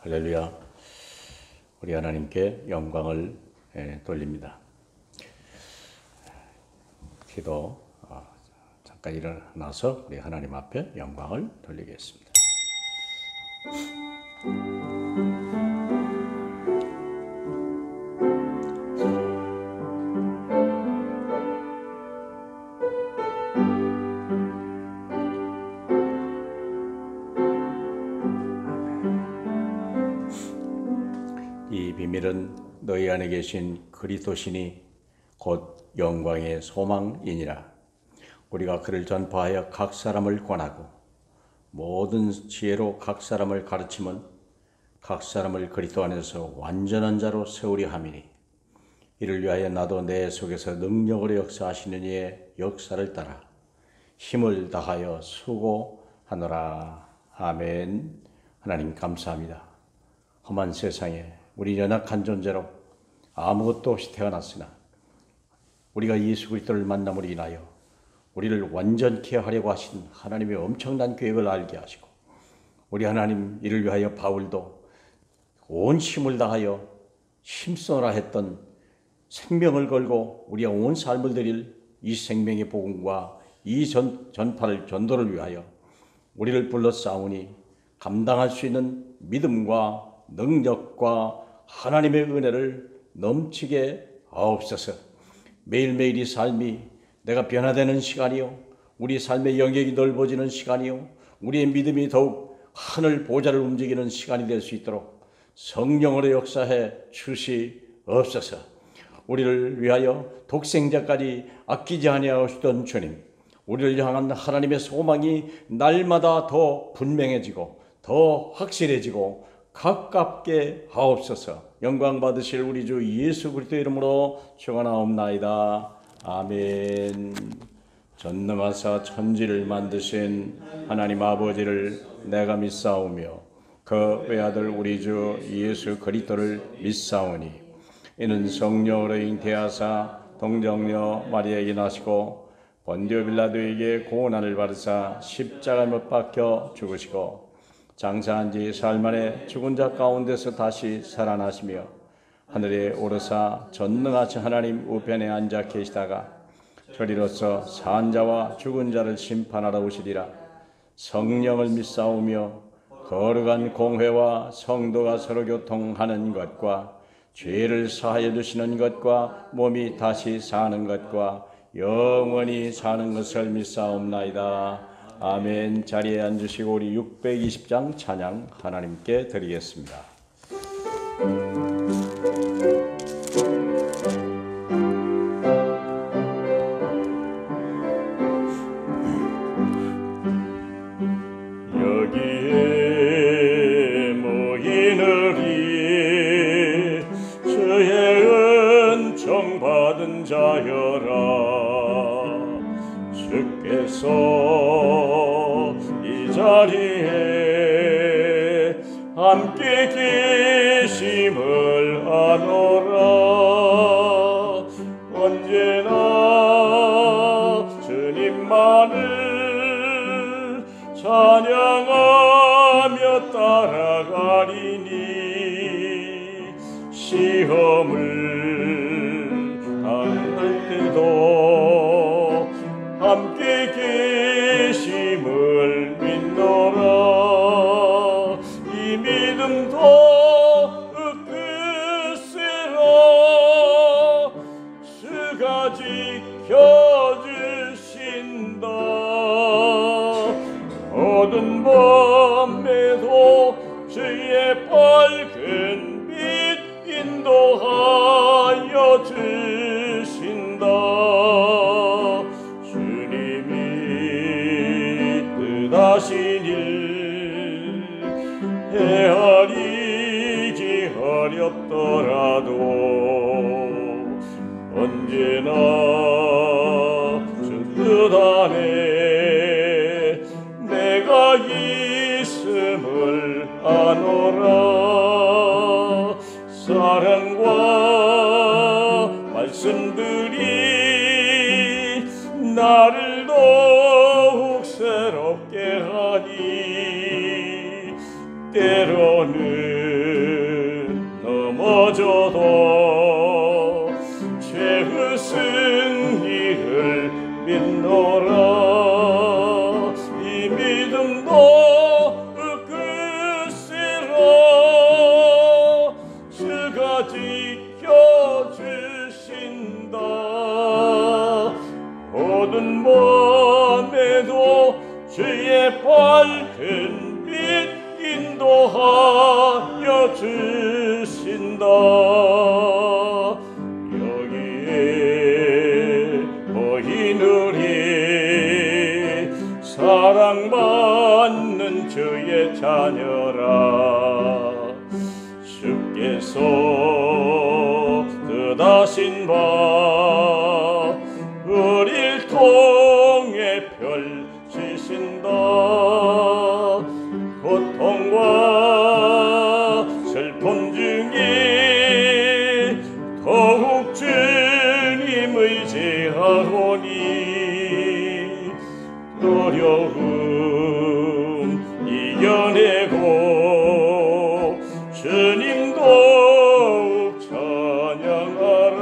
할렐루야. 우리 하나님께 영광을 돌립니다. 기도 잠깐 일어나서 우리 하나님 앞에 영광을 돌리겠습니다. 이 비밀은 너희 안에 계신 그리스도시니 곧 영광의 소망이니라. 우리가 그를 전파하여 각 사람을 권하고 모든 지혜로 각 사람을 가르치면 각 사람을 그리스도 안에서 완전한 자로 세우려 함이니, 이를 위하여 나도 내 속에서 능력으로 역사하시는 이의 역사를 따라 힘을 다하여 수고하노라. 아멘. 하나님 감사합니다. 험한 세상에 우리 연약한 존재로 아무것도 없이 태어났으나 우리가 예수 그리스도를 만남으로 인하여 우리를 완전케 하려고 하신 하나님의 엄청난 계획을 알게 하시고, 우리 하나님 이를 위하여 바울도 온 힘을 다하여 힘써라 했던 생명을 걸고 우리가 온 삶을 드릴 이 생명의 복음과 이 전도를 위하여 우리를 불러싸우니 감당할 수 있는 믿음과 능력과 하나님의 은혜를 넘치게 하옵소서. 매일매일이 삶이 내가 변화되는 시간이요, 우리 삶의 영역이 넓어지는 시간이요, 우리의 믿음이 더욱 하늘 보좌를 움직이는 시간이 될 수 있도록 성령으로 역사해 주시옵소서. 우리를 위하여 독생자까지 아끼지 아니하시던 주님, 우리를 향한 하나님의 소망이 날마다 더 분명해지고 더 확실해지고 가깝게 하옵소서. 영광 받으실 우리 주 예수 그리스도 이름으로 축원하옵나이다. 아멘. 전능하사 천지를 만드신 하나님 아버지를 내가 믿사오며 그 외아들 우리 주 예수 그리스도를 믿사오니, 이는 성령으로 잉태하사 동정녀 마리아에게 나시고 본디오 빌라도에게 고난을 받으사 십자가에 못 박혀 죽으시고 장사한 지 사흘 만에 죽은 자 가운데서 다시 살아나시며 하늘에 오르사 전능하신 하나님 우편에 앉아 계시다가 저리로서 산 자와 죽은 자를 심판하러 오시리라. 성령을 믿사오며 거룩한 공회와 성도가 서로 교통하는 것과 죄를 사하여 주시는 것과 몸이 다시 사는 것과 영원히 사는 것을 믿사옵나이다. 아멘. 자리에 앉으시고 우리 620장 찬양 하나님께 드리겠습니다. 여기에 모이느니 주의 은총 받은 자여라. 주께서 이 자리에 함께 계심을 아노라. 언제나 주님만을 찬양하며 따라가리니, 시험을 당할 때도 함께 계심을 믿노라. 이 믿음도 으크세라. 주가 지켜주신다. 어두운 밤에도 주의 밝은 빛 인도하여 주신다. 하신 일 헤아리기 어렵더라도 언제나 주 뜻 안에 내가 있음을 아노라. 사랑과 말씀들이 나를 더욱 새롭게 하니, 때로는 날도 끝이라 주가 지켜주신다. 어두운 밤에도 주의 밝은 빛 인도하여 주신다. 여기에 보이느니 사랑받는 주의 자녀라. 주께서 뜻하신 바 우릴 통해 펼치신다. 고통과 슬픔 중에 더욱 주님 의지하오니 어려움 이겨내고 주님 더욱 찬양하라.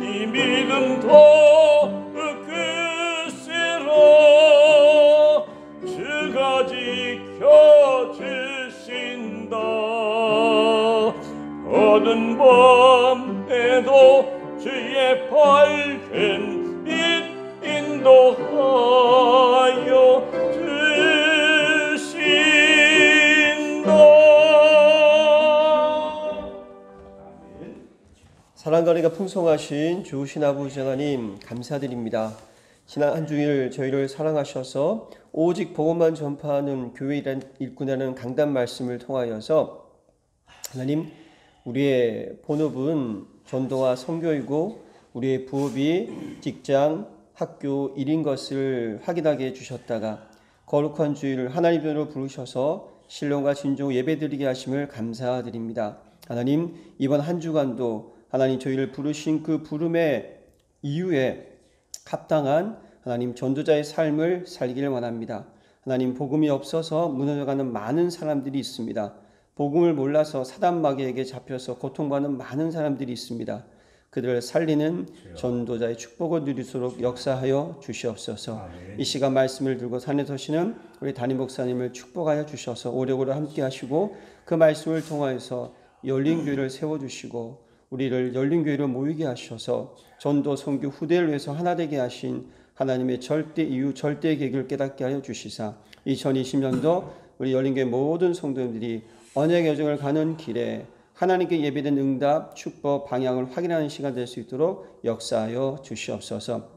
이 믿음 더욱 크시라. 주가 지켜주신다. 어두운 밤에도 주의 밝은 빛 인도하여 주신다. 사랑과 은혜가 풍성하신 좋으신 아버지 하나님 감사드립니다. 지난 한 주일 저희를 사랑하셔서 오직 복음만 전파하는 교회 일꾼이라는 강단 말씀을 통하여서 하나님, 우리의 본업은 전도와 선교이고 우리의 부업이 직장, 학교, 일인 것을 확인하게 해주셨다가 거룩한 주일을 하나님으로 부르셔서 신령과 진정 예배드리게 하심을 감사드립니다. 하나님, 이번 한 주간도 하나님 저희를 부르신 그 부름의 이유에 합당한 하나님 전도자의 삶을 살기를 원합니다. 하나님, 복음이 없어서 무너져가는 많은 사람들이 있습니다. 복음을 몰라서 사단 마귀에게 잡혀서 고통받는 많은 사람들이 있습니다. 그들을 살리는 전도자의 축복을 누리도록 역사하여 주시옵소서. 아멘. 이 시간 말씀을 들고 산에 서시는 우리 담임 목사님을 축복하여 주셔서 오래오래 함께 하시고 그 말씀을 통하여서 열린 교회를 세워주시고 우리를 열린 교회로 모이게 하셔서 전도 선교 후대를 위해서 하나 되게 하신 하나님의 절대 이유 절대 계획을 깨닫게 하여 주시사 2020년도 우리 열린교회 모든 성도님들이 언약의 여정을 가는 길에 하나님께 예배된 응답, 축복, 방향을 확인하는 시간 될 수 있도록 역사하여 주시옵소서.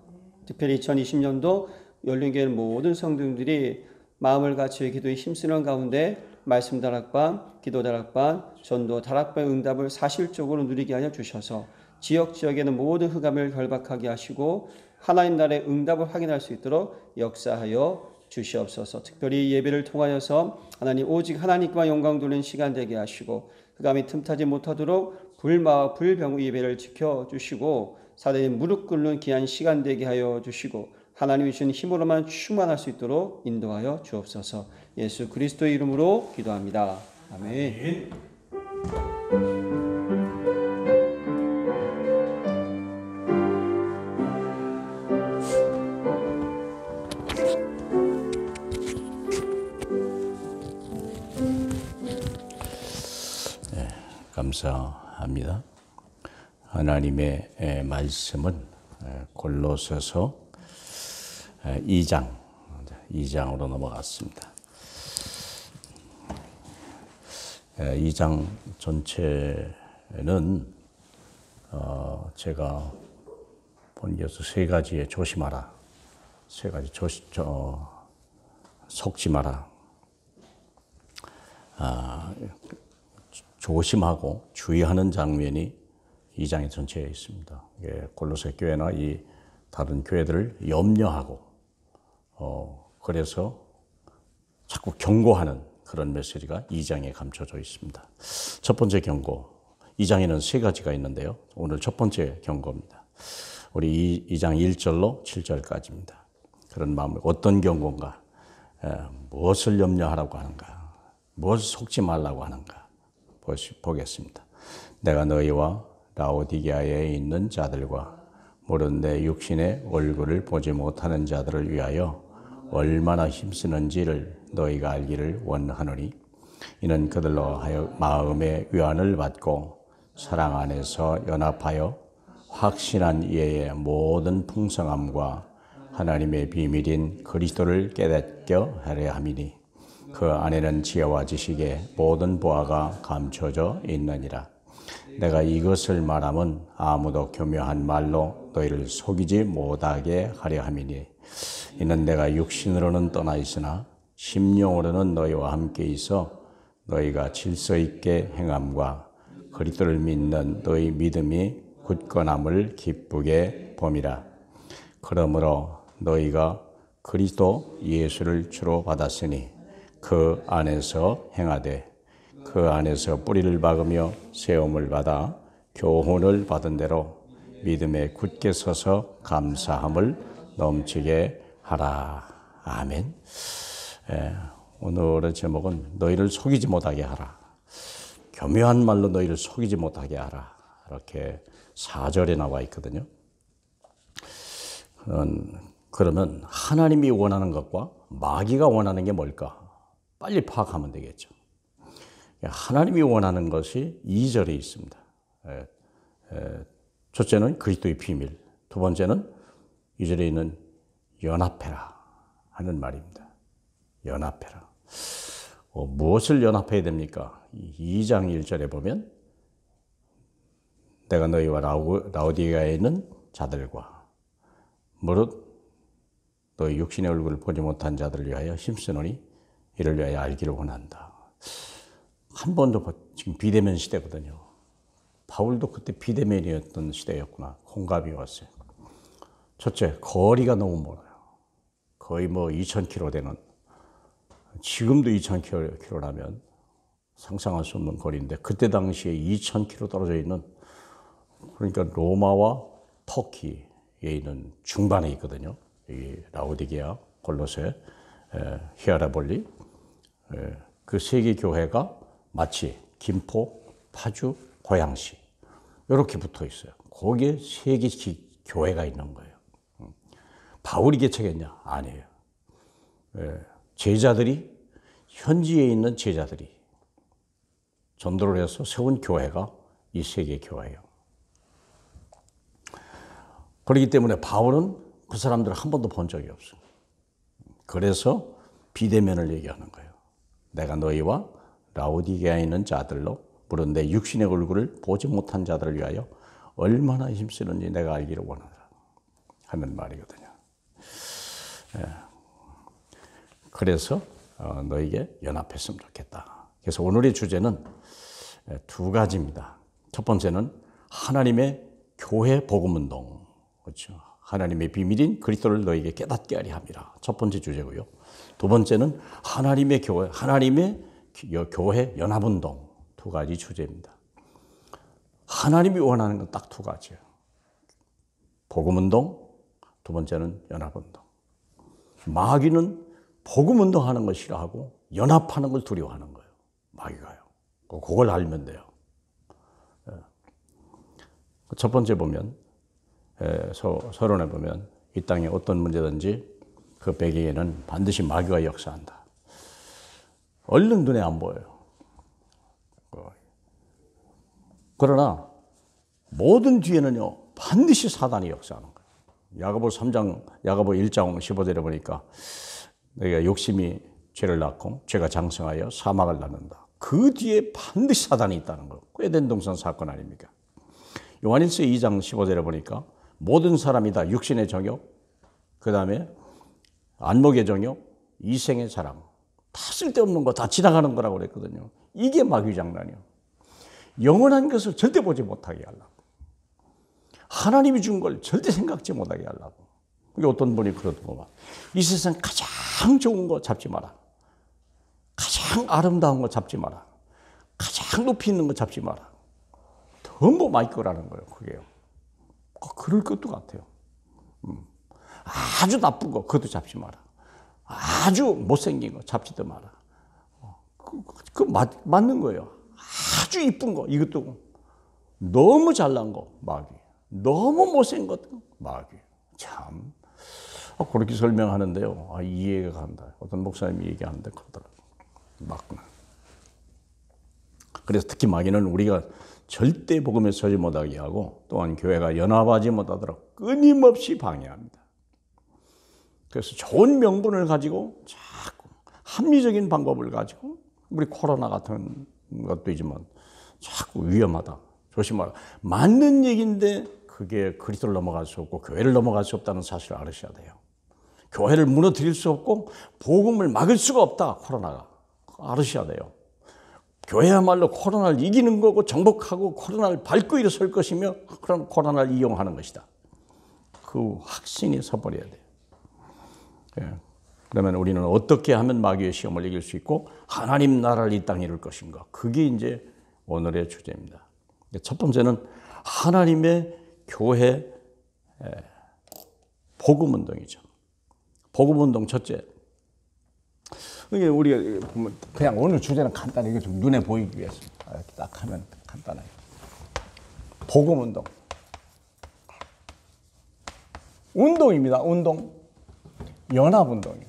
특별히 2020년도 열린교회 모든 성도님들이 마음을 갖추어 기도에 힘쓰는 가운데 말씀 다락방, 기도 다락방, 전도 다락방의 응답을 사실적으로 누리게 하여 주셔서 지역에는 모든 흑암을 결박하게 하시고 하나님 나라의 응답을 확인할 수 있도록 역사하여 주시옵소서. 특별히 예배를 통하여서 하나님 오직 하나님께만 영광 돌리는 시간 되게 하시고 흑암이 틈타지 못하도록 불마와 불병의 예배를 지켜주시고 사대에 무릎 꿇는 귀한 시간 되게 하여 주시고 하나님이 주신 힘으로만 충만할 수 있도록 인도하여 주옵소서. 예수 그리스도의 이름으로 기도합니다. 아멘. 감사합니다. 하나님의 말씀은 골로새서 2장으로 넘어갔습니다. 2장 전체는 제가 본게서 세 가지에 조심하라, 세 가지 속지 마라, 조심하고 주의하는 장면이 2장의 전체에 있습니다. 골로새 교회나 이 다른 교회들을 염려하고 그래서 자꾸 경고하는 그런 메시지가 2장에 감춰져 있습니다. 첫 번째 경고, 2장에는 세 가지가 있는데요. 오늘 첫 번째 경고입니다. 우리 2장 1절로 7절까지입니다. 그런 마음을 어떤 경고인가, 무엇을 염려하라고 하는가, 무엇을 속지 말라고 하는가 보겠습니다. 내가 너희와 라오디게아에 있는 자들과 물은 내 육신의 얼굴을 보지 못하는 자들을 위하여 얼마나 힘쓰는지를 너희가 알기를 원하노니 이는 그들로 하여 마음의 위안을 받고 사랑 안에서 연합하여 확신한 이해의 모든 풍성함과 하나님의 비밀인 그리스도를 깨닫게 하려 함이니 그 안에는 지혜와 지식의 모든 보화가 감춰져 있느니라. 내가 이것을 말하면 아무도 교묘한 말로 너희를 속이지 못하게 하려 함이니 이는 내가 육신으로는 떠나 있으나 심령으로는 너희와 함께 있어 너희가 질서 있게 행함과 그리스도를 믿는 너희 믿음이 굳건함을 기쁘게 봄이라. 그러므로 너희가 그리스도 예수를 주로 받았으니 그 안에서 행하되 그 안에서 뿌리를 박으며 세움을 받아 교훈을 받은 대로 믿음에 굳게 서서 감사함을 넘치게 하라. 아멘. 오늘의 제목은 너희를 속이지 못하게 하라. 교묘한 말로 너희를 속이지 못하게 하라. 이렇게 4절에 나와 있거든요. 그러면 하나님이 원하는 것과 마귀가 원하는 게 뭘까? 빨리 파악하면 되겠죠. 하나님이 원하는 것이 2절에 있습니다. 첫째는 그리스도의 비밀, 두 번째는 2절에 있는 연합해라 하는 말입니다. 연합해라. 무엇을 연합해야 됩니까? 2장 1절에 보면 내가 너희와 라오디게아에 있는 자들과 무릇 너희 육신의 얼굴을 보지 못한 자들을 위하여 힘쓰노니 이를 위하여 알기를 원한다. 한 번도 지금 비대면 시대거든요. 바울도 그때 비대면이었던 시대였구나. 공감이 왔어요. 첫째, 거리가 너무 멀어요. 거의 2,000km 되는, 지금도 2,000km라면 상상할 수 없는 거리인데 그때 당시에 2,000km 떨어져 있는, 그러니까 로마와 터키에 있는 중반에 있거든요. 이 라오디게아, 골로새, 히아라볼리, 그 세 개 교회가 마치 김포, 파주, 고양시 이렇게 붙어 있어요. 거기에 세 개 교회가 있는 거예요. 바울이 개척했냐? 아니에요. 제자들이, 현지에 있는 제자들이 전도를 해서 세운 교회가 이 세 개 교회예요. 그렇기 때문에 바울은 그 사람들을 한 번도 본 적이 없어요. 그래서 비대면을 얘기하는 거예요. 내가 너희와 라오디게아에 있는 자들로 물론 내 육신의 얼굴을 보지 못한 자들을 위하여 얼마나 힘쓰는지 내가 알기를 원하라 하는 말이거든요. 그래서 너에게 연합했으면 좋겠다. 그래서 오늘의 주제는 두 가지입니다. 첫 번째는 하나님의 교회 복음운동, 그렇죠. 하나님의 비밀인 그리스도를 너에게 깨닫게 하려 함이라. 첫 번째 주제고요. 두 번째는 하나님의 교회, 하나님의 교회 연합운동. 두 가지 주제입니다. 하나님이 원하는 건 딱 두 가지예요. 복음운동, 두 번째는 연합운동. 마귀는 복음운동하는 걸 싫어하고 연합하는 걸 두려워하는 거예요. 마귀가요. 그걸 알면 돼요. 첫 번째 보면, 서론에 보면 이 땅에 어떤 문제든지 그 배경에는 반드시 마귀가 역사한다. 얼른 눈에 안 보여요. 그러나 모든 뒤에는요 반드시 사단이 역사하는 거예요. 야고보 1장 15절에 보니까 너희가 욕심이 죄를 낳고 죄가 장성하여 사망을 낳는다. 그 뒤에 반드시 사단이 있다는 거예요. 에덴 동산 사건 아닙니까? 요한일서 2장 15절에 보니까 모든 사람이 다 육신의 정욕, 그 다음에 안목의 정욕, 이생의 자랑, 다 쓸데없는 거, 다 지나가는 거라고 그랬거든요. 이게 마귀 장난이에요. 영원한 것을 절대 보지 못하게 하려고. 하나님이 준 걸 절대 생각지 못하게 하려고. 어떤 분이 그러더구만. 이 세상 가장 좋은 거 잡지 마라. 가장 아름다운 거 잡지 마라. 가장 높이 있는 거 잡지 마라. 전부 마귀 거라는 거예요, 그게요. 그럴 것도 같아요. 아주 나쁜 거, 그것도 잡지 마라. 아주 못생긴 거 잡지도 마라. 맞는 거예요. 아주 이쁜 거, 이것도. 너무 잘난 거, 마귀. 너무 못생긴 것, 마귀. 참. 그렇게 설명하는데요. 이해가 간다. 어떤 목사님이 얘기하는데 그러더라고요. 맞구나. 그래서 특히 마귀는 우리가 절대 복음에 서지 못하게 하고 또한 교회가 연합하지 못하도록 끊임없이 방해합니다. 그래서 좋은 명분을 가지고 자꾸 합리적인 방법을 가지고 우리 코로나 같은 것도 있지만 자꾸 위험하다. 조심하라. 맞는 얘기인데 그게 그리스도를 넘어갈 수 없고 교회를 넘어갈 수 없다는 사실을 알으셔야 돼요. 교회를 무너뜨릴 수 없고 복음을 막을 수가 없다. 코로나가. 알으셔야 돼요. 교회야말로 코로나를 이기는 거고 정복하고 코로나를 밟고 일어설 것이며 그런 코로나를 이용하는 것이다. 그 확신이 서버려야 돼요. 예. 그러면 우리는 어떻게 하면 마귀의 시험을 이길 수 있고 하나님 나라를 이 땅에 이룰 것인가. 그게 이제 오늘의 주제입니다. 첫 번째는 하나님의 교회 복음운동이죠. 복음운동 첫째. 이게 우리가 보면 그냥 오늘 주제는 간단히 이게 좀 눈에 보이기 위해서 이렇게 딱 하면 간단해요. 복음운동. 운동입니다. 운동. 연합운동이요.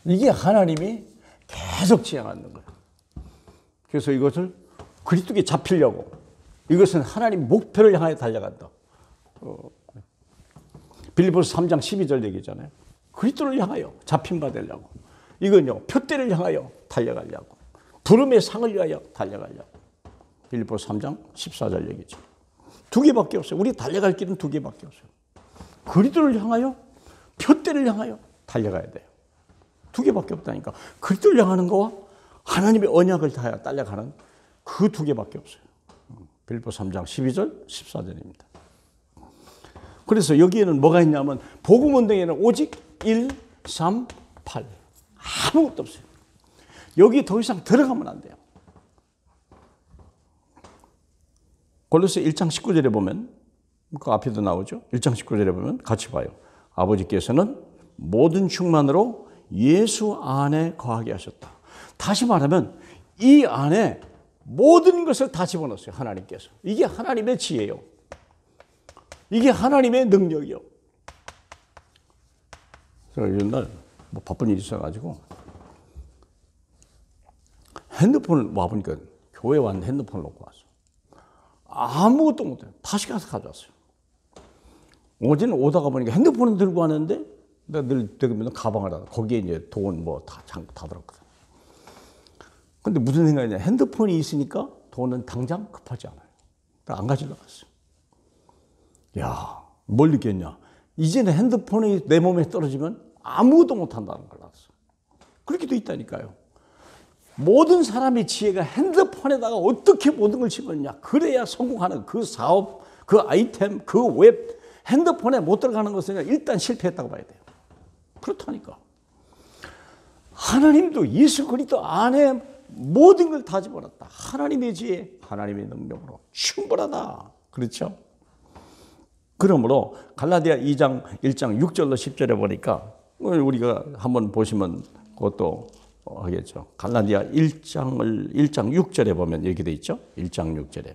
이게 하나님이 계속 지향하는 거예요. 그래서 이것을 그리스도께 잡히려고 이것은 하나님 목표를 향해 달려간다. 빌립보서 3장 12절 얘기잖아요. 그리스도를 향하여 잡힌 바 되려고. 이건요. 표대를 향하여 달려가려고. 부름의 상을 위하여 달려가려고. 빌립보서 3장 14절 얘기죠. 두 개밖에 없어요. 우리 달려갈 길은 두 개밖에 없어요. 그리스도를 향하여 표대를 향하여 달려가야 돼요. 두 개밖에 없다니까. 그리스도를 향하는 거와 하나님의 언약을 다하여 달려가는 그 두 개밖에 없어요. 빌립보서 3장 12절 14절입니다. 그래서 여기에는 뭐가 있냐면 복음운동에는 오직 1, 3, 8 아무것도 없어요. 여기 더 이상 들어가면 안 돼요. 골로새 1장 19절에 보면 그 앞에도 나오죠. 1장 19절에 보면 같이 봐요. 아버지께서는 모든 충만으로 예수 안에 거하게 하셨다. 다시 말하면 이 안에 모든 것을 다 집어넣었어요. 하나님께서. 이게 하나님의 지혜예요. 이게 하나님의 능력이요. 그래서 옛날 뭐 바쁜 일이 있어가지고 핸드폰을 와보니까 교회 왔는데 핸드폰을 놓고 왔어. 아무것도 못해. 다시 가서 가져왔어요. 어제는 오다가 보니까 핸드폰을 들고 왔는데 내가 늘 되면 가방을 하다 거기에 이제 돈 뭐 다 들었거든. 근데 무슨 생각이냐. 핸드폰이 있으니까 돈은 당장 급하지 않아요. 안 가지러 갔어요. 야, 뭘 느꼈냐. 이제는 핸드폰이 내 몸에 떨어지면 아무것도 못한다는 걸 알았어. 그렇게 돼 있다니까요. 모든 사람의 지혜가 핸드폰에다가 어떻게 모든 걸 집어넣냐. 그래야 성공하는 그 사업, 그 아이템, 그 웹, 핸드폰에 못 들어가는 것은 일단 실패했다고 봐야 돼요. 그렇다니까. 하나님도 예수 그리스도 안에 모든 걸 다 집어넣었다. 하나님의 지혜, 하나님의 능력으로 충분하다. 그렇죠? 그러므로 갈라디아 2장 1장 6절로 10절에 보니까 우리가 한번 보시면 그것도 하겠죠. 갈라디아 1장 6절에 보면 이렇게 돼 있죠. 1장 6절에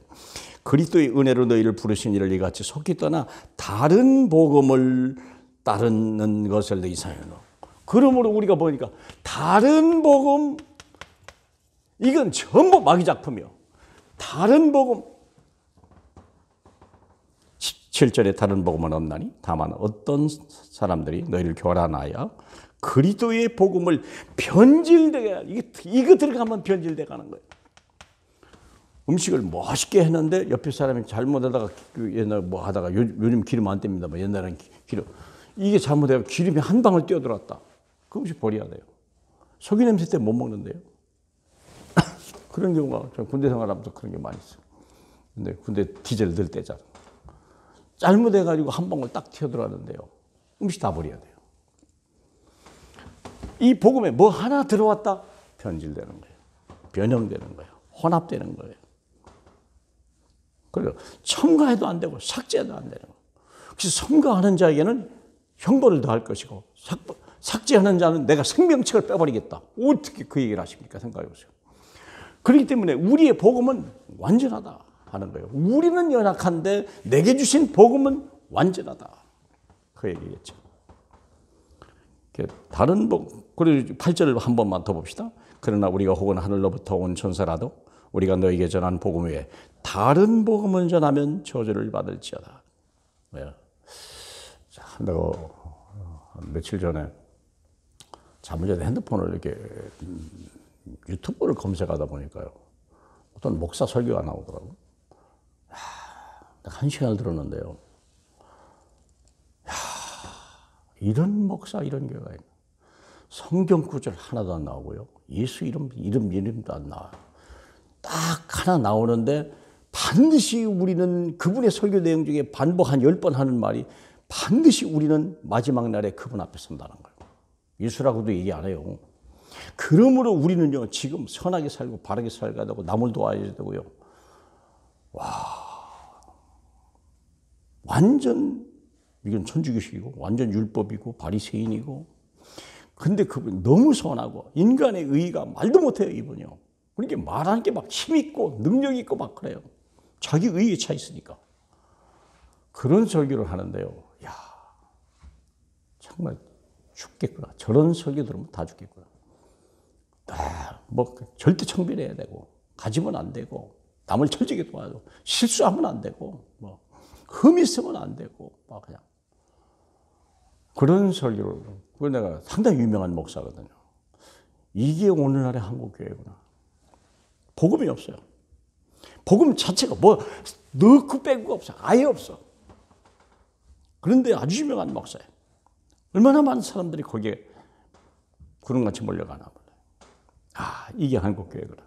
그리스도의 은혜로 너희를 부르신 이를 이같이 속히 떠나 다른 복음을 따르는 것을 너희 사연으로. 그러므로 우리가 보니까 다른 복음 이건 전부 마귀 작품이요. 다른 복음 7절에 다른 복음은 없나니 다만 어떤 사람들이 너희를 교란하여 그리스도의 복음을 변질되게 이거 들어가면 변질돼 가는 거예요. 음식을 멋있게 했는데 옆에 사람이 잘못하다가 옛날 뭐 하다가 요즘 기름 안 뗍니다. 뭐 옛날엔 기름 이게 잘못해서 기름이 한 방울 뛰어들었다. 그 음식 버려야 돼요. 석유 냄새 때문에 못 먹는데요. 그런 경우가 저 군대 생활하면서 그런 게 많이 있어요. 근데 군대 디젤 넣을 때잖아. 잘못해가지고 한 방울 딱 튀어들어왔는데요. 음식 다 버려야 돼요. 이 복음에 뭐 하나 들어왔다? 변질되는 거예요. 변형되는 거예요. 혼합되는 거예요. 그리고 첨가해도 안 되고 삭제해도 안 되는 거예요. 그래서 첨가하는 자에게는 형벌을 더할 것이고 삭제하는 자는 내가 생명책을 빼버리겠다. 어떻게 그 얘기를 하십니까? 생각해 보세요. 그렇기 때문에 우리의 복음은 완전하다 하는 거예요. 우리는 연약한데 내게 주신 복음은 완전하다. 그 얘기겠죠. 다른 그리고 8절을 한 번만 더 봅시다. 그러나 우리가 혹은 하늘로부터 온 천사라도 우리가 너에게 전한 복음 외에 다른 복음을 전하면 저주를 받을지어다. 왜요? 자, 내가 며칠 전에 잠자는데 핸드폰을 이렇게 유튜브를 검색하다 보니까요. 어떤 목사 설교가 나오더라고요. 한 시간을 들었는데요. 이런 목사, 이런 교회가 있나. 성경 구절 하나도 안 나오고요. 예수 이름도 안 나와요. 딱 하나 나오는데 반드시 우리는 그분의 설교 내용 중에 반복 한 10번 하는 말이 반드시 우리는 마지막 날에 그분 앞에 선다는 거예요. 예수라고도 얘기 안 해요. 그러므로 우리는요, 지금 선하게 살고 바르게 살아야 되고 남을 도와야 되고요. 완전 이건 천주교식이고 완전 율법이고 바리새인이고 근데 그분 너무 선하고 인간의 의의가 말도 못해요. 이분이요. 그러니까 말하는 게 막 힘있고 능력 있고 막 그래요. 자기 의의에 차 있으니까. 그런 설교를 하는데요. 야, 정말 죽겠구나. 저런 설교 들으면 다 죽겠구나. 뭐 절대 청별해야 되고 가지면 안 되고 남을 철저하게 도와도 실수하면 안 되고 뭐 흠이 있으면 안 되고 막 그냥 그런 설교를. 그걸 내가 상당히 유명한 목사거든요. 이게 오늘날의 한국 교회구나. 복음이 없어요. 복음 자체가 뭐 넣고 빼고가 없어. 아예 없어. 그런데 아주 유명한 목사예요. 얼마나 많은 사람들이 거기에 구름같이 몰려가나 몰라요. 이게 한국 교회구나.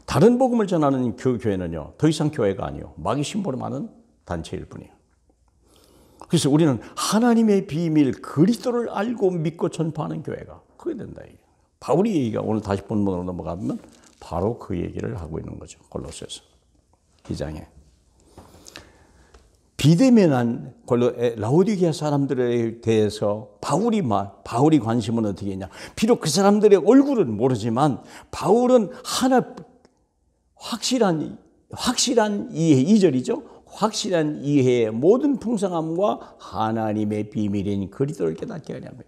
다른 복음을 전하는 그 교회는요, 더 이상 교회가 아니요, 마귀 심보를 많은 단체일 뿐이에요. 그래서 우리는 하나님의 비밀 그리스도를 알고 믿고 전파하는 교회가 그게 된다. 바울이 얘기가 오늘 다시 본문으로 넘어가면 바로 그 얘기를 하고 있는 거죠. 골로새서 2장에. 비대면한 라오디게아 사람들에 대해서 바울이 관심은 어떻게 했냐. 비록 그 사람들의 얼굴은 모르지만 바울은 확실한 이해, 2절이죠. 확실한 이해의 모든 풍성함과 하나님의 비밀인 그리스도를 깨닫게 하냐고요.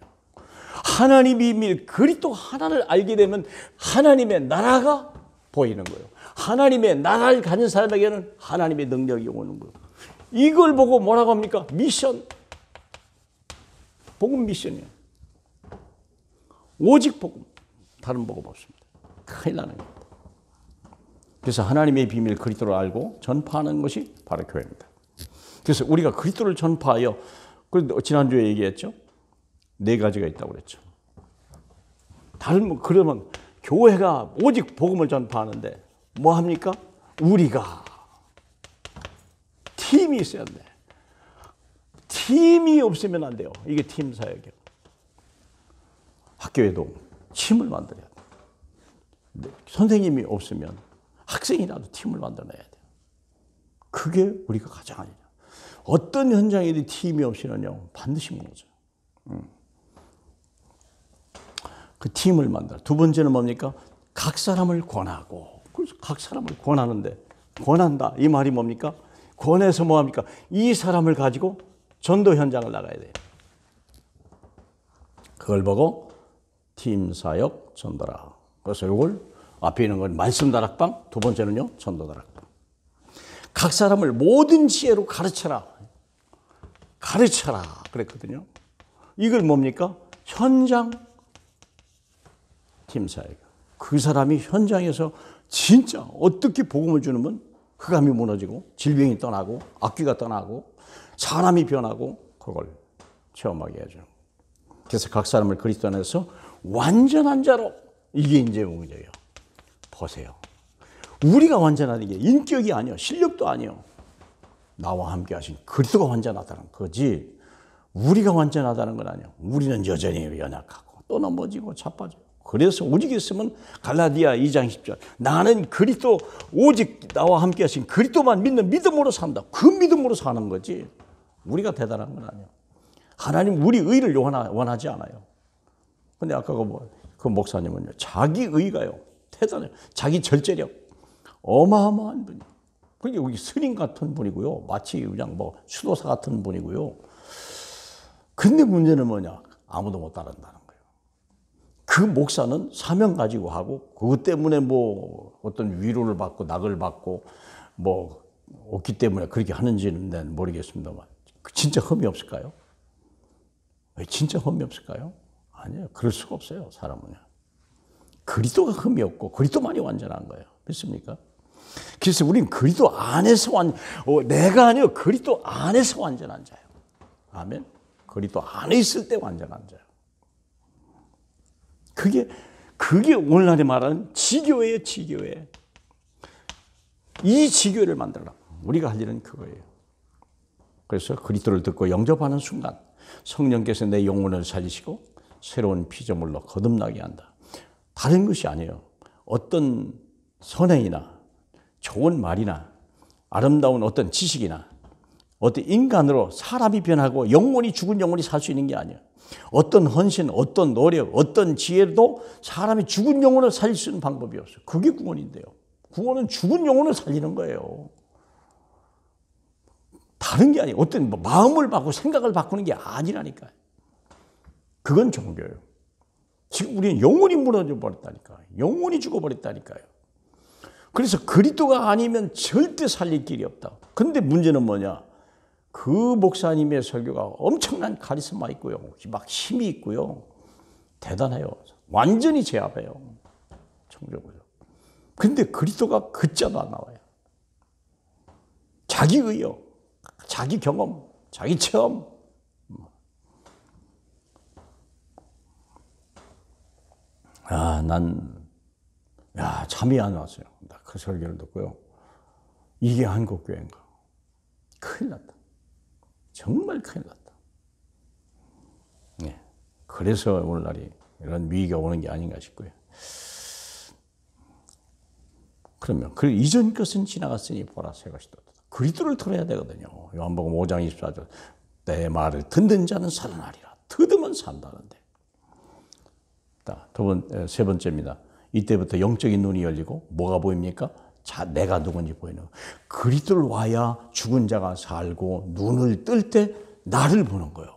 하나님의 비밀 그리스도 하나를 알게 되면 하나님의 나라가 보이는 거예요. 하나님의 나라를 가진 사람에게는 하나님의 능력이 오는 거예요. 이걸 보고 뭐라고 합니까? 미션. 복음 미션이에요. 오직 복음. 다른 복음 없습니다. 큰일 나는 겁니다. 그래서 하나님의 비밀 그리스도를 알고 전파하는 것이 바로 교회입니다. 그래서 우리가 그리스도를 전파하여, 지난주에 얘기했죠? 4가지가 있다고 그랬죠. 그러면 교회가 오직 복음을 전파하는데 뭐 합니까? 우리가 팀이 있어야 돼. 팀이 없으면 안 돼요. 이게 팀 사역이에요. 학교에도 팀을 만들어야 돼. 선생님이 없으면 학생이라도 팀을 만들어내야 돼요. 그게 우리가 가장 아니냐. 어떤 현장에도 팀이 없이는요, 반드시 무너져요. 그 팀을 만들어. 두 번째는 뭡니까? 각 사람을 권하고. 그래서 각 사람을 권하는데, 권한다. 이 말이 뭡니까? 권해서 뭐합니까? 이 사람을 가지고 전도 현장을 나가야 돼요. 그걸 보고 팀 사역 전도라. 그래서 이걸 앞에 있는 건 말씀 다락방, 두 번째는요, 전도 다락방. 각 사람을 모든 지혜로 가르쳐라. 그랬거든요. 이걸 뭡니까? 현장 팀 사역. 그 사람이 현장에서 진짜 어떻게 복음을 주면 흑암이 무너지고 질병이 떠나고 악귀가 떠나고 사람이 변하고 그걸 체험하게 해줘. 그래서 각 사람을 그리스도 안에서 완전한 자로, 이게 이제 문제예요. 보세요. 우리가 완전하는 게 인격이 아니요, 실력도 아니요. 나와 함께 하신 그리스도가 완전하다는 거지. 우리가 완전하다는 건 아니에요. 우리는 여전히 연약하고 또 넘어지고 자빠져. 그래서 오직 있으면 갈라디아 2장 10절. 나는 그리스도, 오직 나와 함께 하신 그리스도만 믿는 믿음으로 산다. 그 믿음으로 사는 거지. 우리가 대단한 건 아니에요. 하나님 우리 의를 원하지 않아요. 근데 아까 그 목사님은요, 자기 의가요, 대단해요. 자기 절제력, 어마어마한 분이에요. 그게 여기 스님 같은 분이고요. 마치 그냥 뭐 수도사 같은 분이고요. 근데 문제는 뭐냐? 아무도 못 따른다는 거예요. 그 목사는 사명 가지고 하고 그것 때문에 뭐 어떤 위로를 받고 낙을 받고 뭐 없기 때문에 그렇게 하는지는 모르겠습니다만 진짜 흠이 없을까요? 진짜 흠이 없을까요? 아니에요. 그럴 수가 없어요. 사람은요. 그리스도가 흠이 없고 그리스도만이 완전한 거예요. 믿습니까? 그래서 우리는 그리스도 안에서 내가 아니요 그리스도 안에서 완전한 자예요. 아멘. 그리스도 안에 있을 때 완전한 자예요. 그게 오늘날에 말하는 지교예요, 지교회. 이 지교회를 만들라. 우리가 할 일은 그거예요. 그래서 그리스도를 듣고 영접하는 순간 성령께서 내 영혼을 살리시고 새로운 피조물로 거듭나게 한다. 다른 것이 아니에요. 어떤 선행이나 좋은 말이나 아름다운 어떤 지식이나 어떤 인간으로 사람이 변하고 영혼이 죽은 영혼이 살 수 있는 게 아니에요. 어떤 헌신, 어떤 노력, 어떤 지혜도 사람이 죽은 영혼을 살릴 수 있는 방법이 없어요. 그게 구원인데요. 구원은 죽은 영혼을 살리는 거예요. 다른 게 아니에요. 어떤 마음을 바꾸고 생각을 바꾸는 게 아니라니까요. 그건 종교예요. 지금 우리는 영혼이 무너져 버렸다니까요. 영혼이 죽어버렸다니까요. 그래서 그리스도가 아니면 절대 살릴 길이 없다. 근데 문제는 뭐냐? 그 목사님의 설교가 엄청난 카리스마 있고요. 막 힘이 있고요. 대단해요. 완전히 제압해요. 청정구요. 근데 그리스도가 글자도 안 나와요. 자기 의요, 자기 경험, 자기 체험. 잠이 안 왔어요. 그 설교를 듣고요. 이게 한국교회인가? 큰일 났다. 정말 큰일 났다. 네. 그래서 오늘날이 이런 위기가 오는 게 아닌가 싶고요. 그러면 그 이전 것은 지나갔으니 보라 새 것이 떴다. 그리스도를 들어야 되거든요. 요한복음 5장 24절 내 말을 듣는 자는 살아나리라. 들으면 산다는데. 세 번째입니다. 이때부터 영적인 눈이 열리고 뭐가 보입니까? 내가 누군지 보이는 거예요. 그리스도를 와야 죽은 자가 살고 눈을 뜰 때 나를 보는 거예요.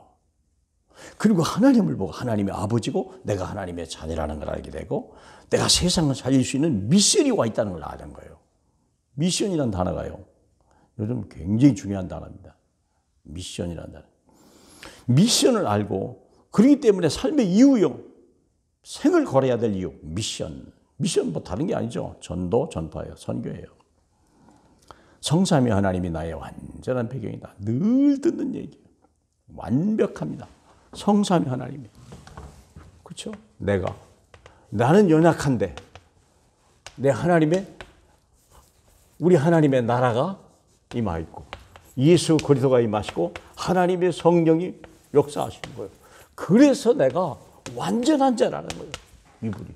그리고 하나님을 보고 하나님의 아버지고 내가 하나님의 자녀라는 걸 알게 되고 내가 세상을 살릴 수 있는 미션이 와 있다는 걸 아는 거예요. 미션이라는 단어가요. 요즘 굉장히 중요한 단어입니다. 미션이라는 단어. 미션을 알고 그렇기 때문에 삶의 이유요. 생을 걸어야 될 이유. 미션. 미션 뭐 다른 게 아니죠. 전도, 전파예요. 선교예요. 성삼위 하나님이 나의 완전한 배경이다. 늘 듣는 얘기예요. 완벽합니다. 성삼위 하나님이. 그렇죠? 나는 연약한데 우리 하나님의 나라가 임하 있고 예수 그리스도가 임하시고 하나님의 성령이 역사하시는 거예요. 그래서 내가 완전한 자라는 거예요. 이분이.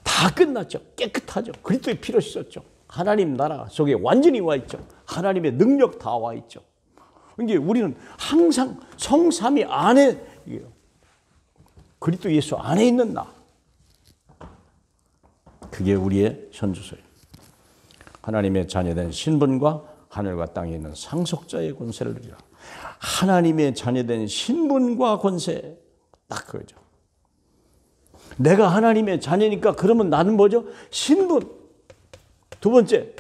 다 끝났죠. 깨끗하죠. 그리스도의 피로 씻었죠. 하나님 나라 속에 완전히 와 있죠. 하나님의 능력 다 와 있죠. 이게 우리는 항상 성삼위 안에 그리스도 예수 안에 있는 나. 그게 우리의 현주소예요. 하나님의 자녀된 신분과 하늘과 땅에 있는 상속자의 권세를 누리라. 하나님의 자녀된 신분과 권세 딱 그거죠. 내가 하나님의 자녀니까 그러면 나는 뭐죠? 신분. 두 번째,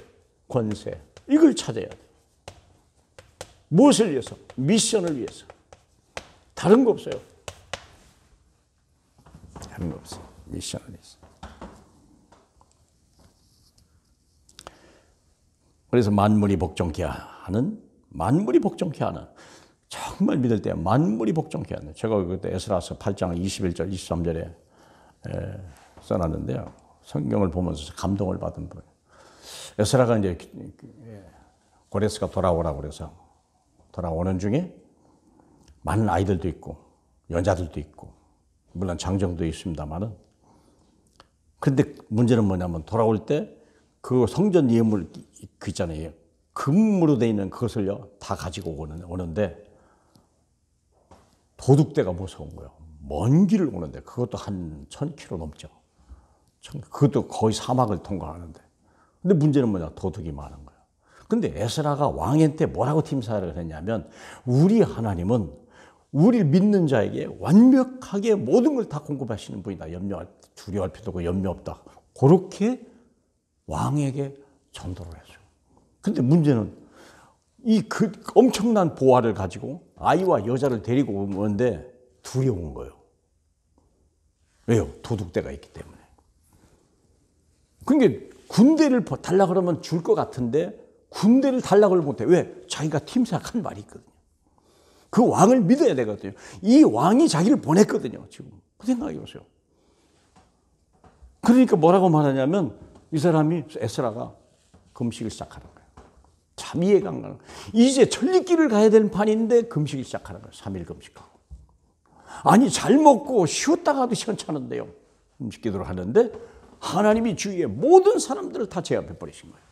권세. 이걸 찾아야 돼. 무엇을 위해서? 미션을 위해서. 다른 거 없어요. 다른 거 없어요. 미션을 위해서. 그래서 만물이 복종케 하는 정말 믿을 때 만물이 복종케 하는 제가 그때 에스라서 8장 21절 23절에 써놨는데요. 성경을 보면서 감동을 받은 분. 에스라가 이제 고레스가 돌아오라고 그래서 돌아오는 중에 많은 아이들도 있고 여자들도 있고 물론 장정도 있습니다만은 근데 문제는 뭐냐면 돌아올 때 그 성전 예물 그 있잖아요. 금으로 되어 있는 그것을요 다 가지고 오는데 도둑대가 무서운 거예요. 먼 길을 오는데 그것도 한 1000km 넘죠. 그것도 거의 사막을 통과하는데 근데 문제는 뭐냐? 도둑이 많은 거야. 근데 에스라가 왕한테 뭐라고 팀사를 했냐면 우리 하나님은 우리를 믿는 자에게 완벽하게 모든 걸 다 공급하시는 분이다. 두려워할 필요도 없고 염려 없다. 그렇게 왕에게 전도를 했어요. 근데 문제는 그 엄청난 보화를 가지고 아이와 여자를 데리고 오는데 두려운 거예요. 왜요? 도둑대가 있기 때문에. 그러니까 군대를 달라 그러면 줄 것 같은데 군대를 달라고 못해. 왜? 자기가 팀사한 말이 있거든요. 그 왕을 믿어야 되거든요. 이 왕이 자기를 보냈거든요. 지금 그 생각해 보세요. 그러니까 뭐라고 말하냐면 이 사람이 에스라가 금식을 시작하는 거예요. 참 이해가 안 가는 거예요. 이제 천리길을 가야 되는 판인데 금식을 시작하는 거예요. 3일 금식하고. 아니 잘 먹고 쉬었다가도 시원찮은데요. 금식 기도를 하는데 하나님이 주위에 모든 사람들을 다 제압해 버리신 거예요.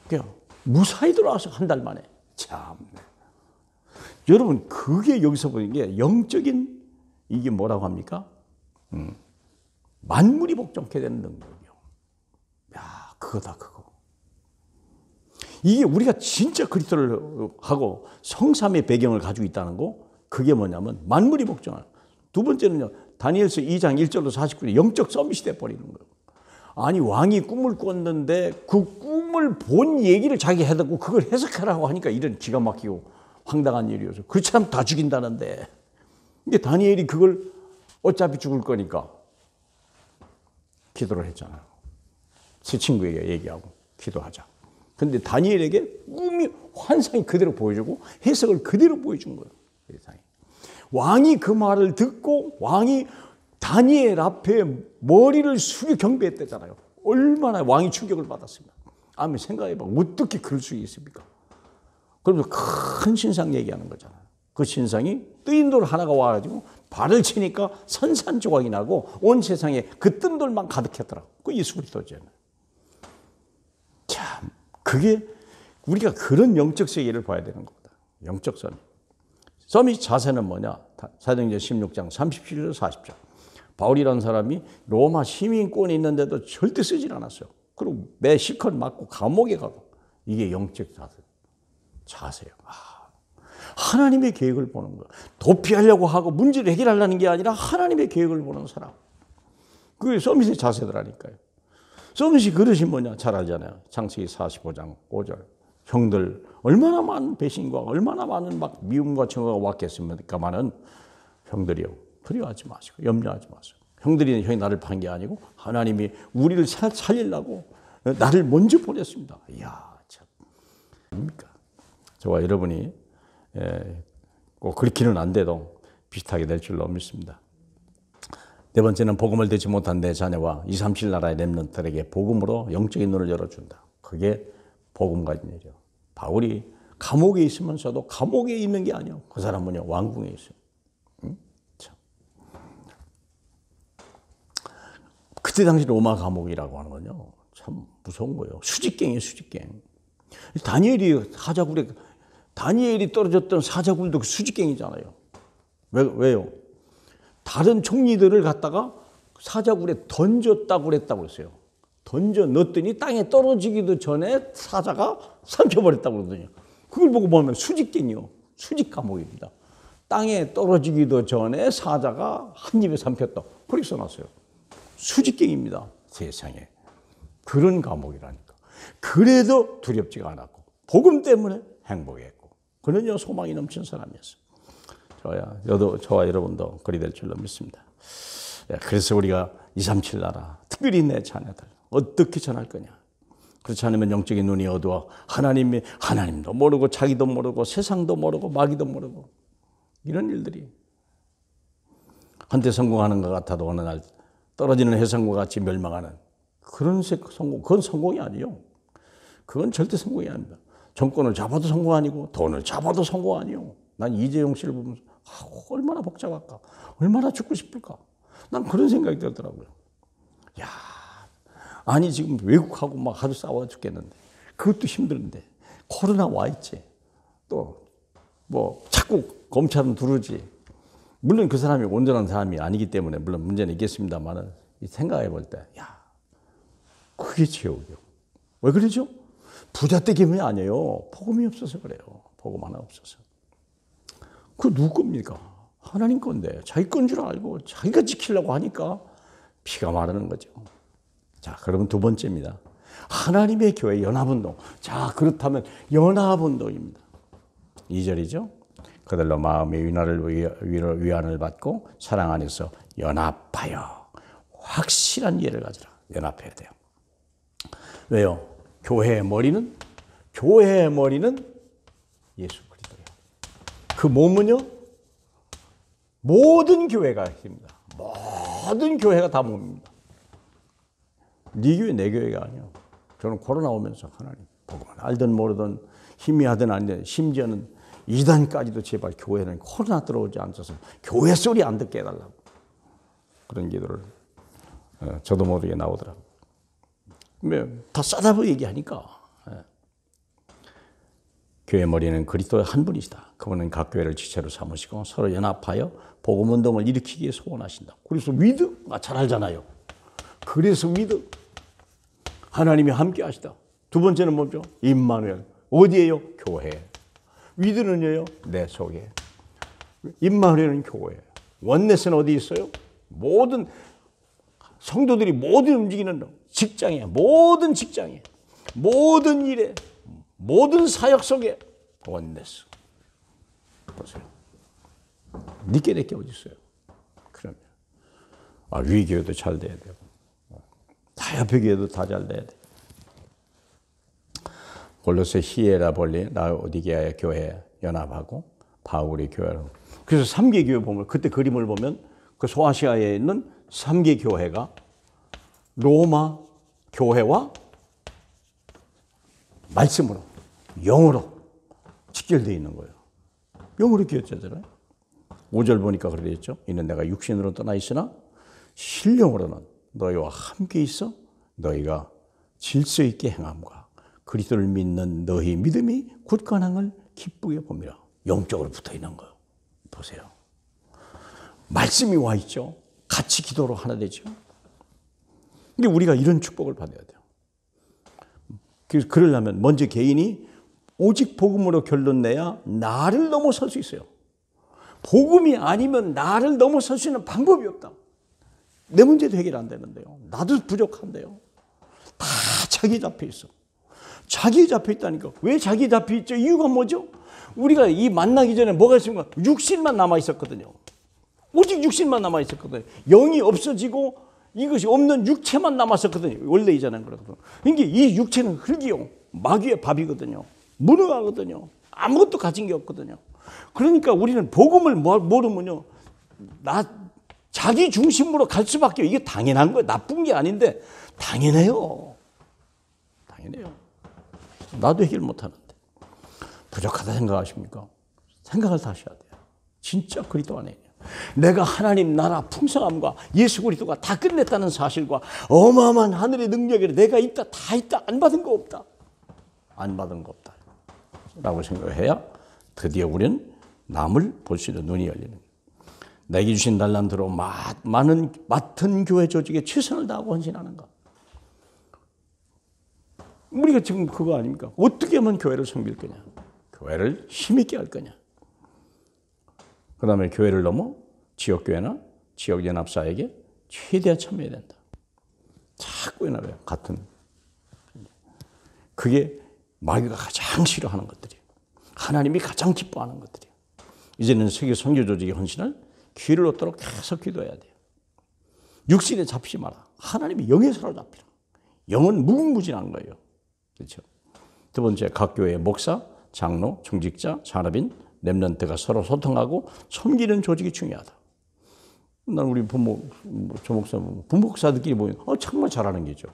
그냥 무사히 들어와서 한 달 만에. 참. 여러분 그게 여기서 보는 게 영적인 이게 뭐라고 합니까? 만물이 복종케 되는 능력이요. 야, 그거다 그거. 이게 우리가 진짜 그리스도를 하고 성삼의 배경을 가지고 있다는 거 그게 뭐냐면 만물이 복종하는. 두 번째는요. 다니엘서 2장 1절로 49절 영적 서밋이 돼버리는 거예요. 아니 왕이 꿈을 꿨는데 그 꿈을 본 얘기를 자기 해듣고 그걸 해석하라고 하니까 이런 기가 막히고 황당한 일이어서 그렇지 않으면 다 죽인다는데 이게 다니엘이 그걸 어차피 죽을 거니까 기도를 했잖아요. 새 친구에게 얘기하고 기도하자. 근데 다니엘에게 꿈이 환상이 그대로 보여주고 해석을 그대로 보여준 거예요. 세상에. 왕이 그 말을 듣고 왕이 다니엘 앞에 머리를 숙여 경배했대잖아요. 얼마나 왕이 충격을 받았습니까? 아무 생각해봐. 어떻게 그럴 수 있습니까? 그러면서 큰 신상 얘기하는 거잖아요. 그 신상이 뜨인 돌 하나가 와가지고 발을 치니까 산산조각이 나고 온 세상에 그 뜬 돌만 가득했더라고. 그 예수 그리스도잖아요. 참 그게 우리가 그런 영적 세계를 봐야 되는 겁니다. 영적 서밋. 서밋 자세는 뭐냐? 사도행전 16장 37절 40절. 바울이라는 사람이 로마 시민권이 있는데도 절대 쓰질 않았어요. 그리고 매 실컷 맞고 감옥에 가고. 이게 영적 자세예요. 하나님의 계획을 보는 거예요. 도피하려고 하고 문제를 해결하려는 게 아니라 하나님의 계획을 보는 사람. 그게 서밋의 자세더라니까요. 서밋이 그릇이 뭐냐? 잘 알잖아요. 창세기 45장 5절. 형들 얼마나 많은 배신과 얼마나 많은 막 미움과 증오가 왔겠습니까마는 형들이요. 두려워하지 마시고 염려하지 마세요. 형들이 형이 나를 판 게 아니고 하나님이 우리를 살리려고 나를 먼저 보냈습니다. 이야 참. 뭡니까? 저와 여러분이 꼭 그렇게는 안 돼도 비슷하게 될 줄로 믿습니다. 네 번째는 복음을 듣지 못한 내 자녀와 237 나라의 렘넌트들에게 복음으로 영적인 눈을 열어준다. 그게 복음 가진 일이요. 바울이 감옥에 있으면서도 감옥에 있는 게 아니에요. 그 사람은요 왕궁에 있어요. 참. 그때 당시 로마 감옥이라고 하는 건요 참 무서운 거예요. 수직갱이에요, 수직갱. 다니엘이 떨어졌던 사자굴도 수직갱이잖아요. 왜요? 다른 총리들을 갖다가 사자굴에 던졌다고 그랬다고 그랬어요. 던져 넣었더니 땅에 떨어지기도 전에 사자가 삼켜버렸다고 그러더니 그걸 보고 보면 수직갱이요. 수직 감옥입니다. 땅에 떨어지기도 전에 사자가 한 입에 삼켰다. 그렇게 써놨어요. 수직갱입니다. 세상에. 그런 감옥이라니까. 그래도 두렵지가 않았고 복음 때문에 행복했고 그는요 소망이 넘치는 사람이었어요. 저와 여러분도 그리 될 줄로 믿습니다. 그래서 우리가 237 나라 특별히 내 자녀들 어떻게 전할 거냐. 그렇지 않으면 영적인 눈이 어두워 하나님도 모르고 자기도 모르고 세상도 모르고 마귀도 모르고 이런 일들이 한때 성공하는 것 같아도 어느 날 떨어지는 해상과 같이 멸망하는 그런 성공, 그건 성공이 아니에요. 그건 절대 성공이 아닙니다. 정권을 잡아도 성공 아니고 돈을 잡아도 성공 아니에요. 난 이재용 씨를 보면서 얼마나 복잡할까, 얼마나 죽고 싶을까. 난 그런 생각이 들더라고요. 야, 아니 지금 외국하고 막 하루 싸워 죽겠는데 그것도 힘든데 코로나 와 있지. 또 뭐 자꾸 검찰은 두르지. 물론 그 사람이 온전한 사람이 아니기 때문에 물론 문제는 있겠습니다만은 생각해 볼 때, 야, 그게 지옥이요. 왜 그러죠? 부자 때문이 아니에요. 복음이 없어서 그래요. 복음 하나 없어서. 그 누구 겁니까? 하나님 건데 자기 건 줄 알고 자기가 지키려고 하니까 피가 마르는 거죠. 자, 그러면 두 번째입니다. 하나님의 교회 연합운동. 자, 그렇다면 연합운동입니다. 2절이죠. 그들로 마음의 위안을 받고 사랑 안에서 연합하여 확실한 이해를 가지라. 연합해야 돼요. 왜요? 교회의 머리는 예수 그리스도예요. 그 몸은요, 모든 교회가 힘입니다. 모든 교회가 다 몸입니다. 네 교회, 내 교회가 아니에요. 저는 코로나 오면서 하나님 복음을 알든 모르든 희미하든 아니든 심지어는 이단까지도 제발 교회는 코로나 들어오지 않아서 교회 소리 안 듣게 해달라고 그런 기도를 저도 모르게 나오더라고요. 다 싸다고 얘기하니까. 교회 머리는 그리스도 한 분이시다. 그분은 각 교회를 지체로 삼으시고 서로 연합하여 복음운동을 일으키기에 소원하신다. 그래서 위드? 잘 알잖아요. 그래서 위드. 하나님이 함께 하시다. 두 번째는 뭐죠? 임마누엘. 어디에요? 교회. 위드는요? 내 속에. 임마누엘은 교회. 원넷은 어디 있어요? 모든 성도들이 모든 움직이는 직장에, 모든 직장에, 모든 일에, 모든 사역 속에 원넷. 보세요. 니께 내게 어디 있어요? 그러면 위교회도 잘 돼야 되고 타협교회도 다 잘 돼야 돼. 골로새 히에라볼리 라오디게아의 교회 연합하고 바울의 교회로. 그래서 3개 교회 보면 그때 그림을 보면 그 소아시아에 있는 3개 교회가 로마 교회와 말씀으로 영으로 직결되어 있는 거예요. 영으로 기억자잖아요. 5절 보니까 그렇게 됐죠. 이는 내가 육신으로 떠나 있으나 신령으로는 너희와 함께 있어 너희가 질서 있게 행함과 그리스도를 믿는 너희 믿음이 굳건함을 기쁘게 봅니다. 영적으로 붙어 있는 거예요. 보세요. 말씀이 와 있죠. 같이 기도로 하나 되죠. 근데 우리가 이런 축복을 받아야 돼요. 그래서 그러려면 먼저 개인이 오직 복음으로 결론 내야 나를 넘어설 수 있어요. 복음이 아니면 나를 넘어설 수 있는 방법이 없다. 내 문제도 해결 안 되는데요. 나도 부족한데요. 다 자기에 잡혀 있어. 자기에 잡혀 있다니까. 왜 자기에 잡혀 있죠? 이유가 뭐죠? 우리가 이 만나기 전에 뭐가 있습니까? 육신만 남아 있었거든요. 오직 육신만 남아 있었거든요. 영이 없어지고 이것이 없는 육체만 남았었거든요. 원래이잖아요. 그러니까 이 육체는 흙이요. 마귀의 밥이거든요. 무능하거든요. 아무것도 가진 게 없거든요. 그러니까 우리는 복음을 모르면요. 자기 중심으로 갈 수밖에. 이게 당연한 거예요. 나쁜 게 아닌데 당연해요. 당연해요. 나도 해결 못하는데. 부족하다 생각하십니까? 생각을 다시 해야 돼요. 진짜 그리스도 안에 내가 하나님 나라 풍성함과 예수 그리스도가 다 끝냈다는 사실과 어마어마한 하늘의 능력에 내가 있다, 다 있다, 안 받은 거 없다. 안 받은 거 없다. 라고 생각해야 드디어 우리는 남을 볼 수 있는 눈이 열리는 거예요. 내게 주신 달란트로 맡은 교회 조직에 최선을 다하고 헌신하는가. 우리가 지금 그거 아닙니까? 어떻게 하면 교회를 섬길 거냐. 교회를 힘있게 할 거냐. 그 다음에 교회를 넘어 지역교회나 지역연합사에게 최대한 참여해야 된다. 자꾸 연합해요. 같은. 그게 마귀가 가장 싫어하는 것들이에요. 하나님이 가장 기뻐하는 것들이에요. 이제는 세계 선교조직의 헌신을 기회를 얻도록 계속 기도해야 돼요. 육신에 잡히지 마라. 하나님이 영에 사로잡히라. 영은 무궁무진한 거예요. 그렇죠? 두 번째, 각 교회의 목사, 장로, 중직자, 산업인, 렘넌트가 서로 소통하고 섬기는 조직이 중요하다. 난 우리 부목사들끼리 모이면 정말 잘하는 게죠.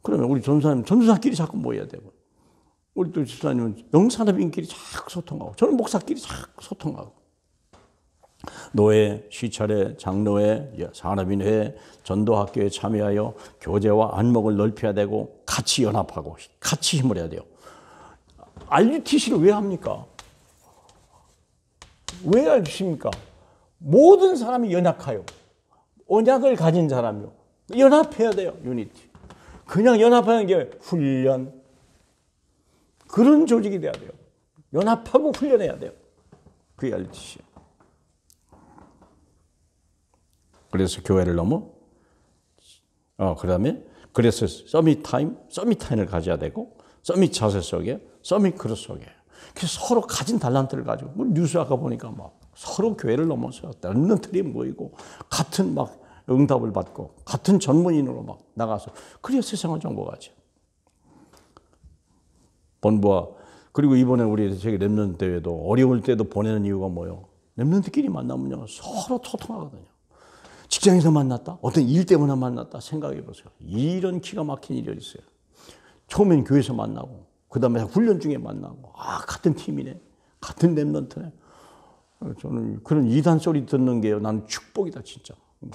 그러면 우리 전도사끼리 자꾸 모여야 되고, 우리 또 집사님은 영산업인끼리 자꾸 소통하고, 저는 목사끼리 자꾸 소통하고, 노회, 시찰회, 장로회, 산업인회, 전도학교에 참여하여 교제와 안목을 넓혀야 되고, 같이 연합하고, 같이 힘을 해야 돼요. RUTC를 왜 합니까? 왜 하십니까? 모든 사람이 연약해요. 언약을 가진 사람이요. 연합해야 돼요. 유니티. 그냥 연합하는 게 훈련. 그런 조직이 돼야 돼요. 연합하고 훈련해야 돼요. 그게 RTC. 그래서 교회를 넘어 그다음에 그래서 서밋타임을 가져야 되고 서밋 자세 속에 서밋 그릇 속에 그래서 서로 가진 달란트를 가지고 뉴스 아까 보니까 막 서로 교회를 넘어서 렘넌트들이 모이고 같은 막 응답을 받고 같은 전문인으로 막 나가서 그래야 세상을 정복하죠. 본부와 그리고 이번에 우리 저기 렘넌트 대회도 어려울 때도 보내는 이유가 뭐예요? 렘넌트끼리 만나면요 서로 소통하거든요. 직장에서 만났다, 어떤 일 때문에 만났다 생각해 보세요. 이런 기가 막힌 일이 있어요. 처음엔 교회에서 만나고 그 다음에 훈련 중에 만나고 같은 팀이네, 같은 렘넌트네. 저는 그런 이단 소리 듣는 게 나는 축복이다 진짜.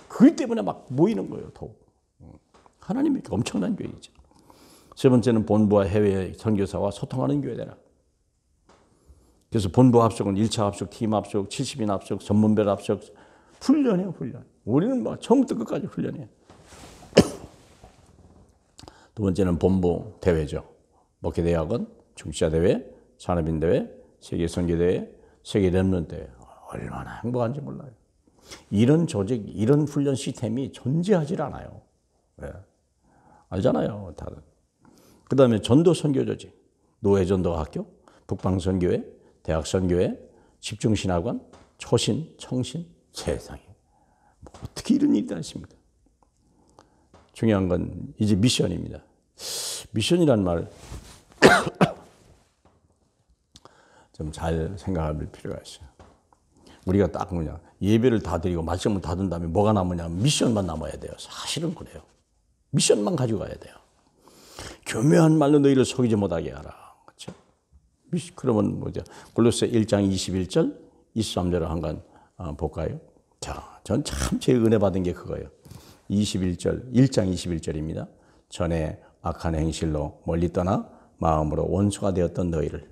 그 때문에 막 모이는 거예요. 더욱 하나님의 엄청난 교회이죠. 세 번째는 본부와 해외 선교사와 소통하는 교회 되라. 그래서 본부 합숙은 1차 합숙, 팀 합숙, 70인 합숙, 전문별 합숙 훈련이에요. 훈련. 우리는 뭐 처음부터 끝까지 훈련이에요. 두 번째는 본부 대회죠. 목회대학원, 중시자대회, 산업인대회, 세계선교대회, 세계 렘넌트대회. 얼마나 행복한지 몰라요. 이런 조직, 이런 훈련 시스템이 존재하지 않아요. 네. 알잖아요, 다들. 그 다음에 전도 선교 조직, 노예전도학교, 북방선교회, 대학선교회, 집중신학원, 초신, 청신, 세상에. 뭐 어떻게 이런 일이 다 있습니까? 중요한 건 이제 미션입니다. 미션이란 말 좀 잘 생각할 필요가 있어요. 우리가 딱 뭐냐, 예배를 다 드리고 말씀을 다 든 다음에 뭐가 남으냐, 미션만 남아야 돼요. 사실은 그래요. 미션만 가지고 가야 돼요. 교묘한 말로 너희를 속이지 못하게 하라. 그렇죠? 그러면 뭐죠? 골로새 1장 21절, 23절을 한번 볼까요? 자, 전 참 제일 은혜 받은 게 그거예요. 21절, 1장 21절입니다. 전에 악한 행실로 멀리 떠나 마음으로 원수가 되었던 너희를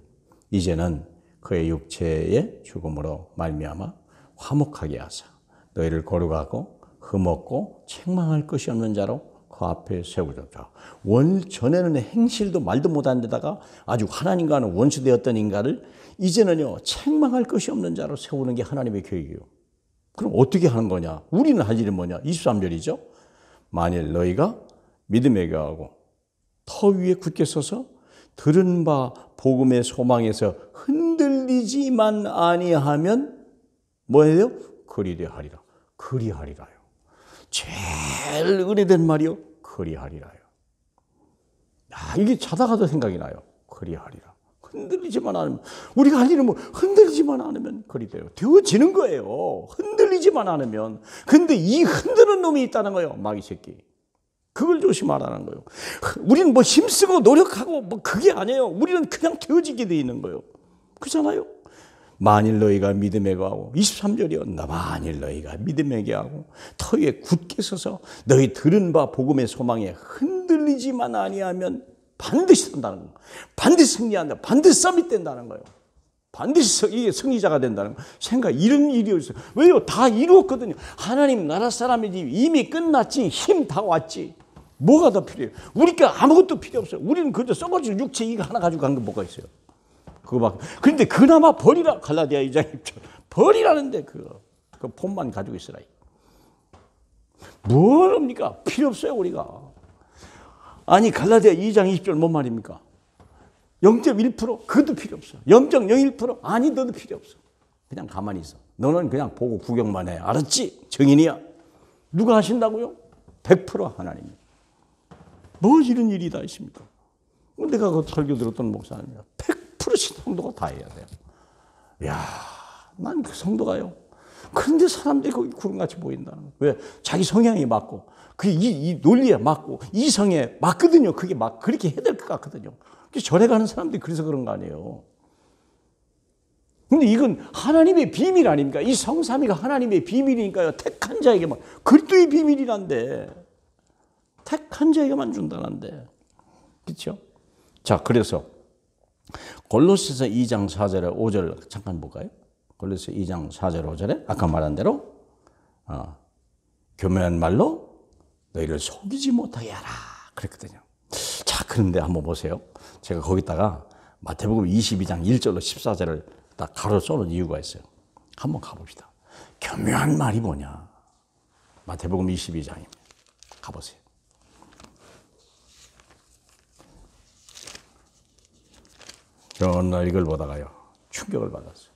이제는 그의 육체의 죽음으로 말미암아 화목하게 하사 너희를 거룩하고 흠없고 책망할 것이 없는 자로 그 앞에 세우셨다. 전에는 행실도 말도 못한 데다가 아주 하나님과는 원수되었던 인간을 이제는요 책망할 것이 없는 자로 세우는 게 하나님의 계획이에요. 그럼 어떻게 하는 거냐? 우리는 할 일은 뭐냐? 23절이죠. 만일 너희가 믿음에 거하고 터 위에 굳게 서서 들은 바 복음의 소망에서 흔들리지만 아니하면 뭐 해요? 그리하리라. 그리하리라요. 제일 의뢰된 말이요. 그리하리라요. 이게 자다가도 생각이 나요. 그리하리라. 흔들리지만 않으면 우리가 할 일은 뭐 흔들리지만 않으면 그리 돼요. 되어지는 거예요. 흔들리지만 않으면. 근데 이 흔드는 놈이 있다는 거예요. 마귀 새끼. 그걸 조심하라는 거예요. 우리는 뭐 힘쓰고 노력하고 뭐 그게 아니에요. 우리는 그냥 되어지게 돼 있는 거예요. 그렇잖아요. 만일 너희가 믿음에 거하고 23절이요. 만일 너희가 믿음에 거하고 터 위에 굳게 서서 너희 들은 바 복음의 소망에 흔들리지만 아니하면 반드시 산다는 거예요. 반드시 승리한다. 반드시 서밋된다는 거예요. 반드시 이게 승리자가 된다는 거예요. 생각 이런 일이 있어요. 왜요? 다 이루었거든요. 하나님 나라 사람이지 이미 끝났지. 힘 다 왔지. 뭐가 더 필요해요? 우리가 아무것도 필요 없어요. 우리는 그저 썩어질 육체 이거 하나 가지고 간 게 뭐가 있어요? 그거밖에. 그런데 그나마 버리라. 갈라디아 2장 1절. 버리라는데 그 폰만 가지고 있으라. 뭐랍니까? 필요 없어요 우리가. 아니 갈라디아 2장 20절 뭔 말입니까? 0.1% 그것도 필요 없어. 0.01% 아니 너도 필요 없어. 그냥 가만히 있어. 너는 그냥 보고 구경만 해. 알았지? 정인이야. 누가 하신다고요? 100% 하나님. 뭐 이런 일이 다 있습니까? 내가 그 설교 들었던 목사님이야. 100% 성도가 다 해야 돼요. 이야, 난 그 성도가요. 그런데 사람들이 거기 구름같이 보인다는 거예요. 왜? 자기 성향이 맞고, 이 논리에 맞고, 이성에 맞거든요. 그게 막 그렇게 해야 될 것 같거든요. 절에 가는 사람들이 그래서 그런 거 아니에요. 근데 이건 하나님의 비밀 아닙니까? 이 성삼위가 하나님의 비밀이니까요. 택한 자에게만, 그리스도의 비밀이란데. 택한 자에게만 준다는데. 그렇죠? 자, 그래서 골로새서 2장 4절 5절 잠깐 볼까요? 골로새 2장 4절 5절에 아까 말한 대로 교묘한 말로 너희를 속이지 못하게 하라 그랬거든요. 그런데 한번 보세요. 제가 거기다가 마태복음 22장 1절로 14절을 딱 가로 써놓은 이유가 있어요. 한번 가봅시다. 교묘한 말이 뭐냐. 마태복음 22장입니다. 가보세요. 전날 이걸 보다가요, 충격을 받았어요.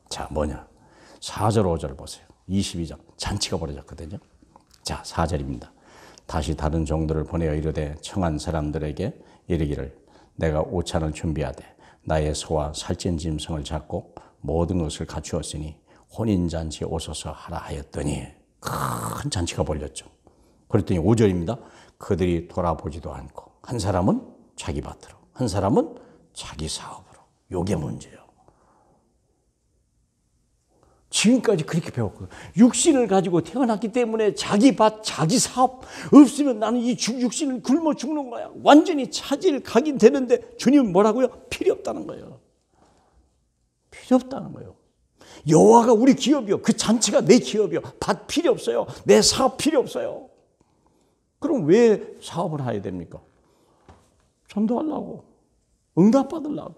자, 뭐냐. 4절, 5절 보세요. 22장. 잔치가 벌어졌거든요. 자, 4절입니다. 다시 다른 종들을 보내어 이르되 청한 사람들에게 이르기를 내가 오찬을 준비하되 나의 소와 살찐 짐승을 잡고 모든 것을 갖추었으니 혼인잔치에 오소서 하라 하였더니 큰 잔치가 벌렸죠. 그랬더니 5절입니다. 그들이 돌아보지도 않고 한 사람은 자기 밭으로 한 사람은 자기 사업으로. 요게 문제예요. 지금까지 그렇게 배웠거든요. 육신을 가지고 태어났기 때문에 자기 밭, 자기 사업 없으면 나는 이 육신은 굶어 죽는 거야. 완전히 차질 각인 되는데 주님은 뭐라고요? 필요 없다는 거예요. 필요 없다는 거예요. 여호와가 우리 기업이요. 그 잔치가 내 기업이요. 밭 필요 없어요. 내 사업 필요 없어요. 그럼 왜 사업을 해야 됩니까? 전도하려고. 응답받으려고.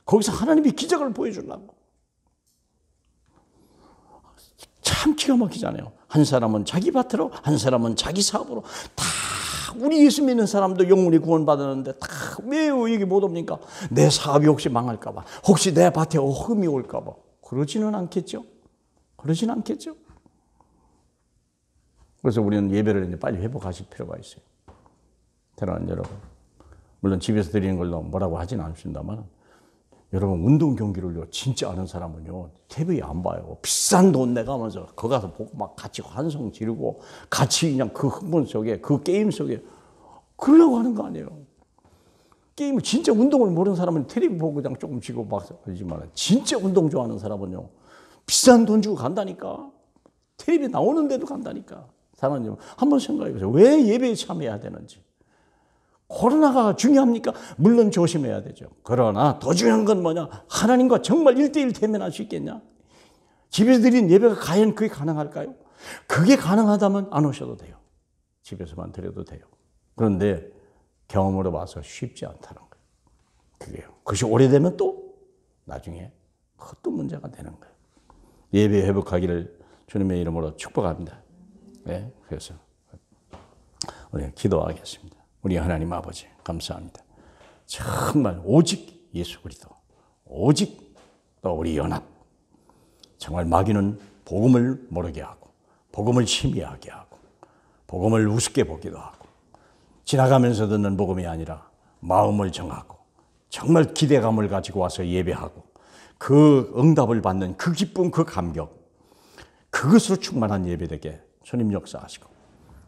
거기서 하나님이 기적을 보여주려고. 참 기가 막히잖아요. 한 사람은 자기 밭으로, 한 사람은 자기 사업으로. 다 우리 예수 믿는 사람도 영혼이 구원받았는데 다 왜 여기 못 옵니까? 내 사업이 혹시 망할까 봐. 혹시 내 밭에 흠이 올까 봐. 그러지는 않겠죠? 그러지는 않겠죠? 그래서 우리는 예배를 이제 빨리 회복하실 필요가 있어요. 사랑하는 여러분. 물론 집에서 드리는 걸로 뭐라고 하진 않습니다만 여러분 운동 경기를요 진짜 아는 사람은요 TV에 안 봐요. 비싼 돈 내가면서 거기 가서 보고 막 같이 환성 지르고 같이 그냥 그 흥분 속에 그 게임 속에 그러려고 하는 거 아니에요. 게임을 진짜 운동을 모르는 사람은 텔레비 보고 그냥 조금 지고 막 그러지만 진짜 운동 좋아하는 사람은요 비싼 돈 주고 간다니까. 텔레비에 나오는데도 간다니까. 사람님 한번 생각해 보세요. 왜 예배에 참여해야 되는지. 코로나가 중요합니까? 물론 조심해야 되죠. 그러나 더 중요한 건 뭐냐? 하나님과 정말 1대1 대면할 수 있겠냐? 집에서 드린 예배가 과연 그게 가능할까요? 그게 가능하다면 안 오셔도 돼요. 집에서만 드려도 돼요. 그런데 경험으로 봐서 쉽지 않다는 거예요. 그게요. 그것이 오래되면 또 나중에 또 문제가 되는 거예요. 예배 회복하기를 주님의 이름으로 축복합니다. 네, 그래서 우리 기도하겠습니다. 우리 하나님 아버지 감사합니다. 정말 오직 예수 그리스도, 오직 또 우리 연합. 정말 마귀는 복음을 모르게 하고 복음을 희미하게 하고 복음을 우습게 보기도 하고 지나가면서 듣는 복음이 아니라 마음을 정하고 정말 기대감을 가지고 와서 예배하고 그 응답을 받는 그 기쁨, 그 감격, 그것으로 충만한 예배되게 주님 역사하시고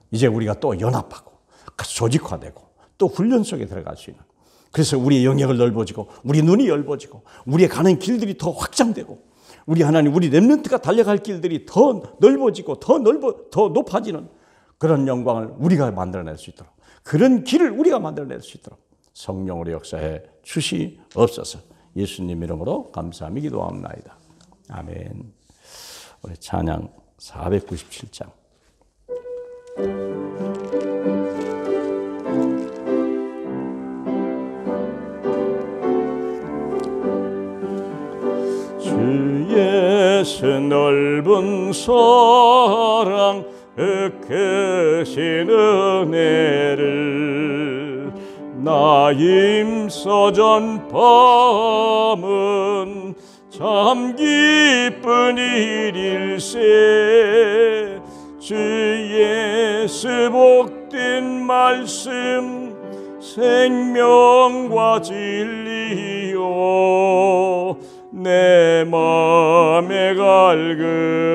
이제 우리가 또 연합하고 조직화되고 또 훈련 속에 들어갈 수 있는, 그래서 우리의 영역을 넓어지고 우리 눈이 넓어지고 우리의 가는 길들이 더 확장되고 우리 하나님, 우리 렘넌트가 달려갈 길들이 더 넓어지고 더 높아지는 그런 영광을 우리가 만들어낼 수 있도록, 그런 길을 우리가 만들어낼 수 있도록 성령으로 역사해 주시옵소서. 예수님 이름으로 감사하며 기도합나이다. 아멘. 우리 찬양 497장. 주 예수 넓은 사랑 크신 은혜를 나 임서전 밤은 참 기쁜 일일세. 주 예수 복된 말씀 생명과 진리요 내 맘의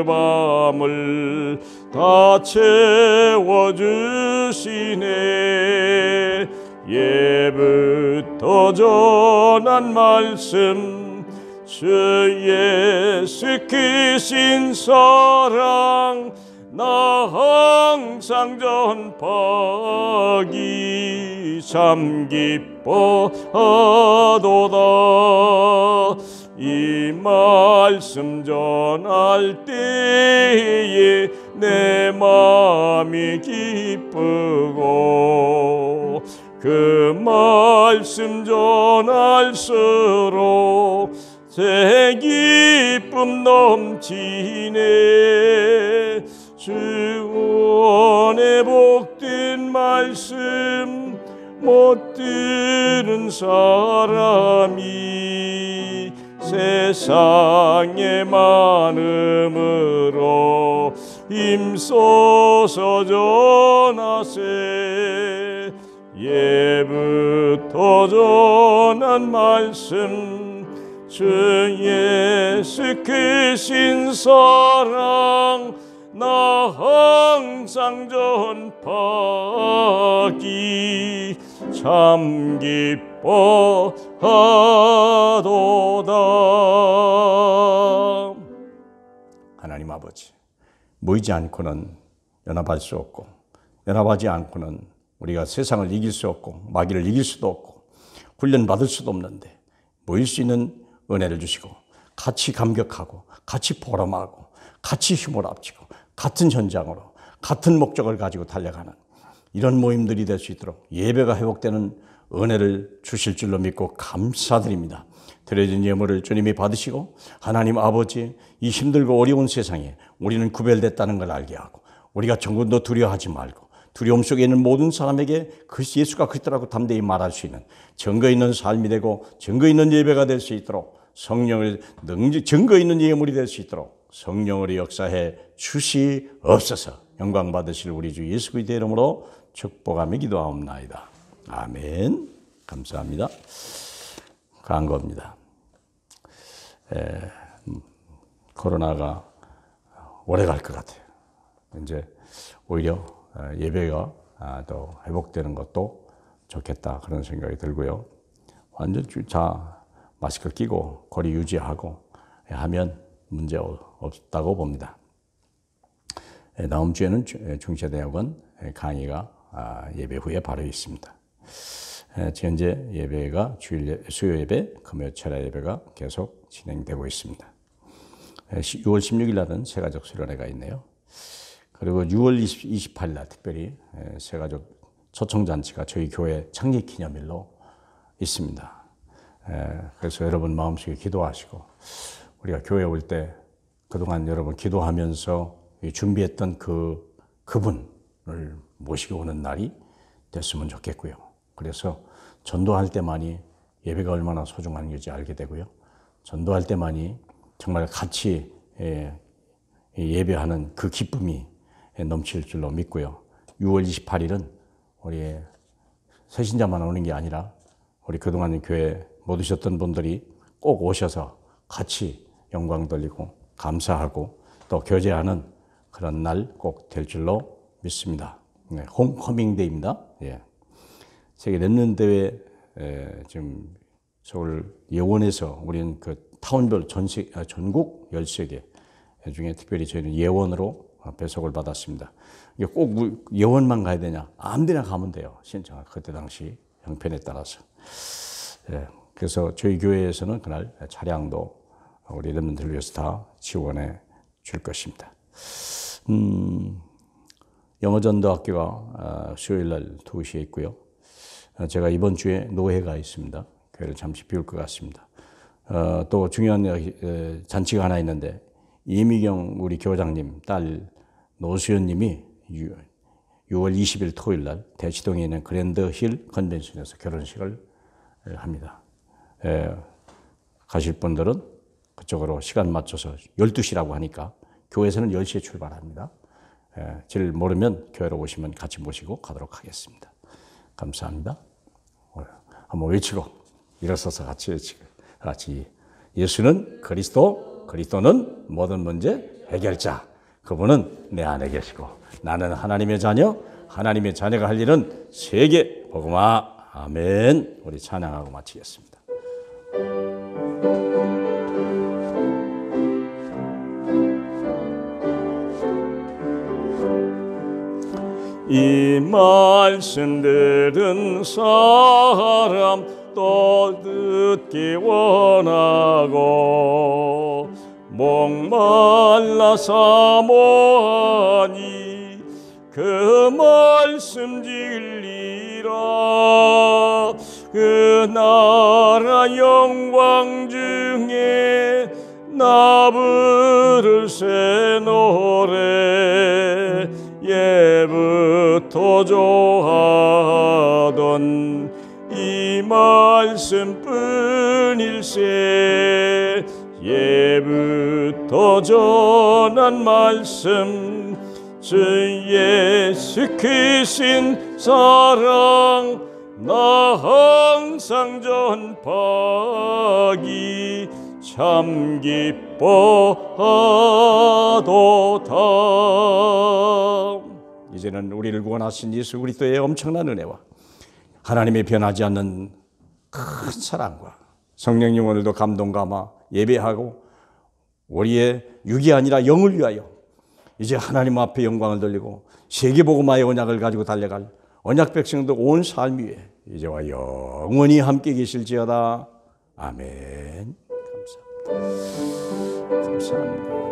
갈급함을 다 채워주시네. 예부터 전한 말씀 주 예수 크신 사랑 나 항상 전파하기 참 기뻐하도다. 이 말씀 전할 때에 내 마음이 기쁘고 그 말씀 전할수록 새 기쁨 넘치네. 주 원의 복된 말씀 못 들은 사람이 세상에 많음으로 힘써서 전하세. 예부터 전한 말씀 주 예수 크신 사랑 나 항상 전파하기 참 기뻐하도다. 하나님 아버지, 모이지 않고는 연합할 수 없고, 연합하지 않고는 우리가 세상을 이길 수 없고, 마귀를 이길 수도 없고, 훈련받을 수도 없는데 모일 수 있는 은혜를 주시고, 같이 감격하고, 같이 보람하고, 같이 힘을 합치고, 같은 현장으로, 같은 목적을 가지고 달려가는 이런 모임들이 될 수 있도록 예배가 회복되는 은혜를 주실 줄로 믿고 감사드립니다. 드려진 예물을 주님이 받으시고, 하나님 아버지, 이 힘들고 어려운 세상에 우리는 구별됐다는 걸 알게 하고, 우리가 정군도 두려워하지 말고, 두려움 속에 있는 모든 사람에게 예수가 그리스도라고 담대히 말할 수 있는 증거 있는 삶이 되고, 증거 있는 예배가 될 수 있도록, 성령을 증거 있는 예물이 될 수 있도록 성령으로 역사해 주시옵소서. 영광 받으실 우리 주 예수 그리스도의 이름으로 축복하며 기도하옵나이다. 아멘. 감사합니다. 간거입니다. 코로나가 오래 갈 것 같아요. 이제 오히려 예배가 더 회복되는 것도 좋겠다, 그런 생각이 들고요. 완전 마스크 끼고 거리 유지하고 하면 문제 없다고 봅니다. 다음 주에는 중세대학원 강의가 예배 후에 바로 있습니다. 현재 예배가 수요 예배, 금요 철야 예배가 계속 진행되고 있습니다. 6월 16일 날은 새가족 수련회가 있네요. 그리고 6월 28일 날 특별히 새가족 초청잔치가 저희 교회 창립 기념일로 있습니다. 그래서 여러분 마음속에 기도하시고, 우리가 교회 올 때 그동안 여러분 기도하면서 준비했던 그분을 모시고 오는 날이 됐으면 좋겠고요. 그래서 전도할 때만이 예배가 얼마나 소중한 건지 알게 되고요. 전도할 때만이 정말 같이 예배하는 그 기쁨이 넘칠 줄로 믿고요. 6월 28일은 우리 새신자만 오는 게 아니라 우리 그동안 교회 못 오셨던 분들이 꼭 오셔서 같이 영광 돌리고 감사하고 또 교제하는 그런 날 꼭 될 줄로 믿습니다. 홈커밍 데이입니다. 세계 랩넌트 대회 지금 서울 예원에서 우리는 그 타운별 전국 13개 중에 특별히 저희는 예원으로 배속을 받았습니다. 이게 꼭 예원만 가야 되냐? 아무 데나 가면 돼요. 신청할 그때 당시 형편에 따라서. 그래서 저희 교회에서는 그날 차량도 우리 랩넌트를 위해서 다 지원해 줄 것입니다. 영어전도학교가 수요일 날 2시에 있고요. 제가 이번 주에 노회가 있습니다. 교회를 잠시 비울 것 같습니다. 또 중요한 잔치가 하나 있는데, 이미경 우리 교장님 딸 노수연님이 6월 20일 토요일 날 대치동에 있는 그랜드힐 컨벤션에서 결혼식을 합니다. 가실 분들은 그쪽으로 시간 맞춰서 12시라고 하니까 교회에서는 10시에 출발합니다. 길 모르면 교회로 오시면 같이 모시고 가도록 하겠습니다. 감사합니다. 한번 외치고 일어서서 같이 외치고, 같이 예수는 그리스도, 그리스도는 모든 문제 해결자. 그분은 내 안에 계시고 나는 하나님의 자녀, 하나님의 자녀가 할 일은 세계 복음화. 아멘. 우리 찬양하고 마치겠습니다. 이 말씀 들은 사람 또 듣기 원하고, 목말라 사모하니 그 말씀 진리라. 그 나라 영광 중에 나 부를 새 노래 예부터 좋아하던 이 말씀뿐일세. 예부터 전한 말씀 주 예수 크신 사랑 나 항상 전파하기 참 기뻐하도다. 이제는 우리를 구원하신 예수 그리스도의 엄청난 은혜와 하나님의 변하지 않는 큰 사랑과 성령님 오늘도 감동 감아 예배하고 우리의 육이 아니라 영을 위하여 이제 하나님 앞에 영광을 돌리고 세계복음화의 언약을 가지고 달려갈 언약 백성도 온 삶 위에 이제와 영원히 함께 계실지어다. 아멘. 감사합니다. 감사합니다.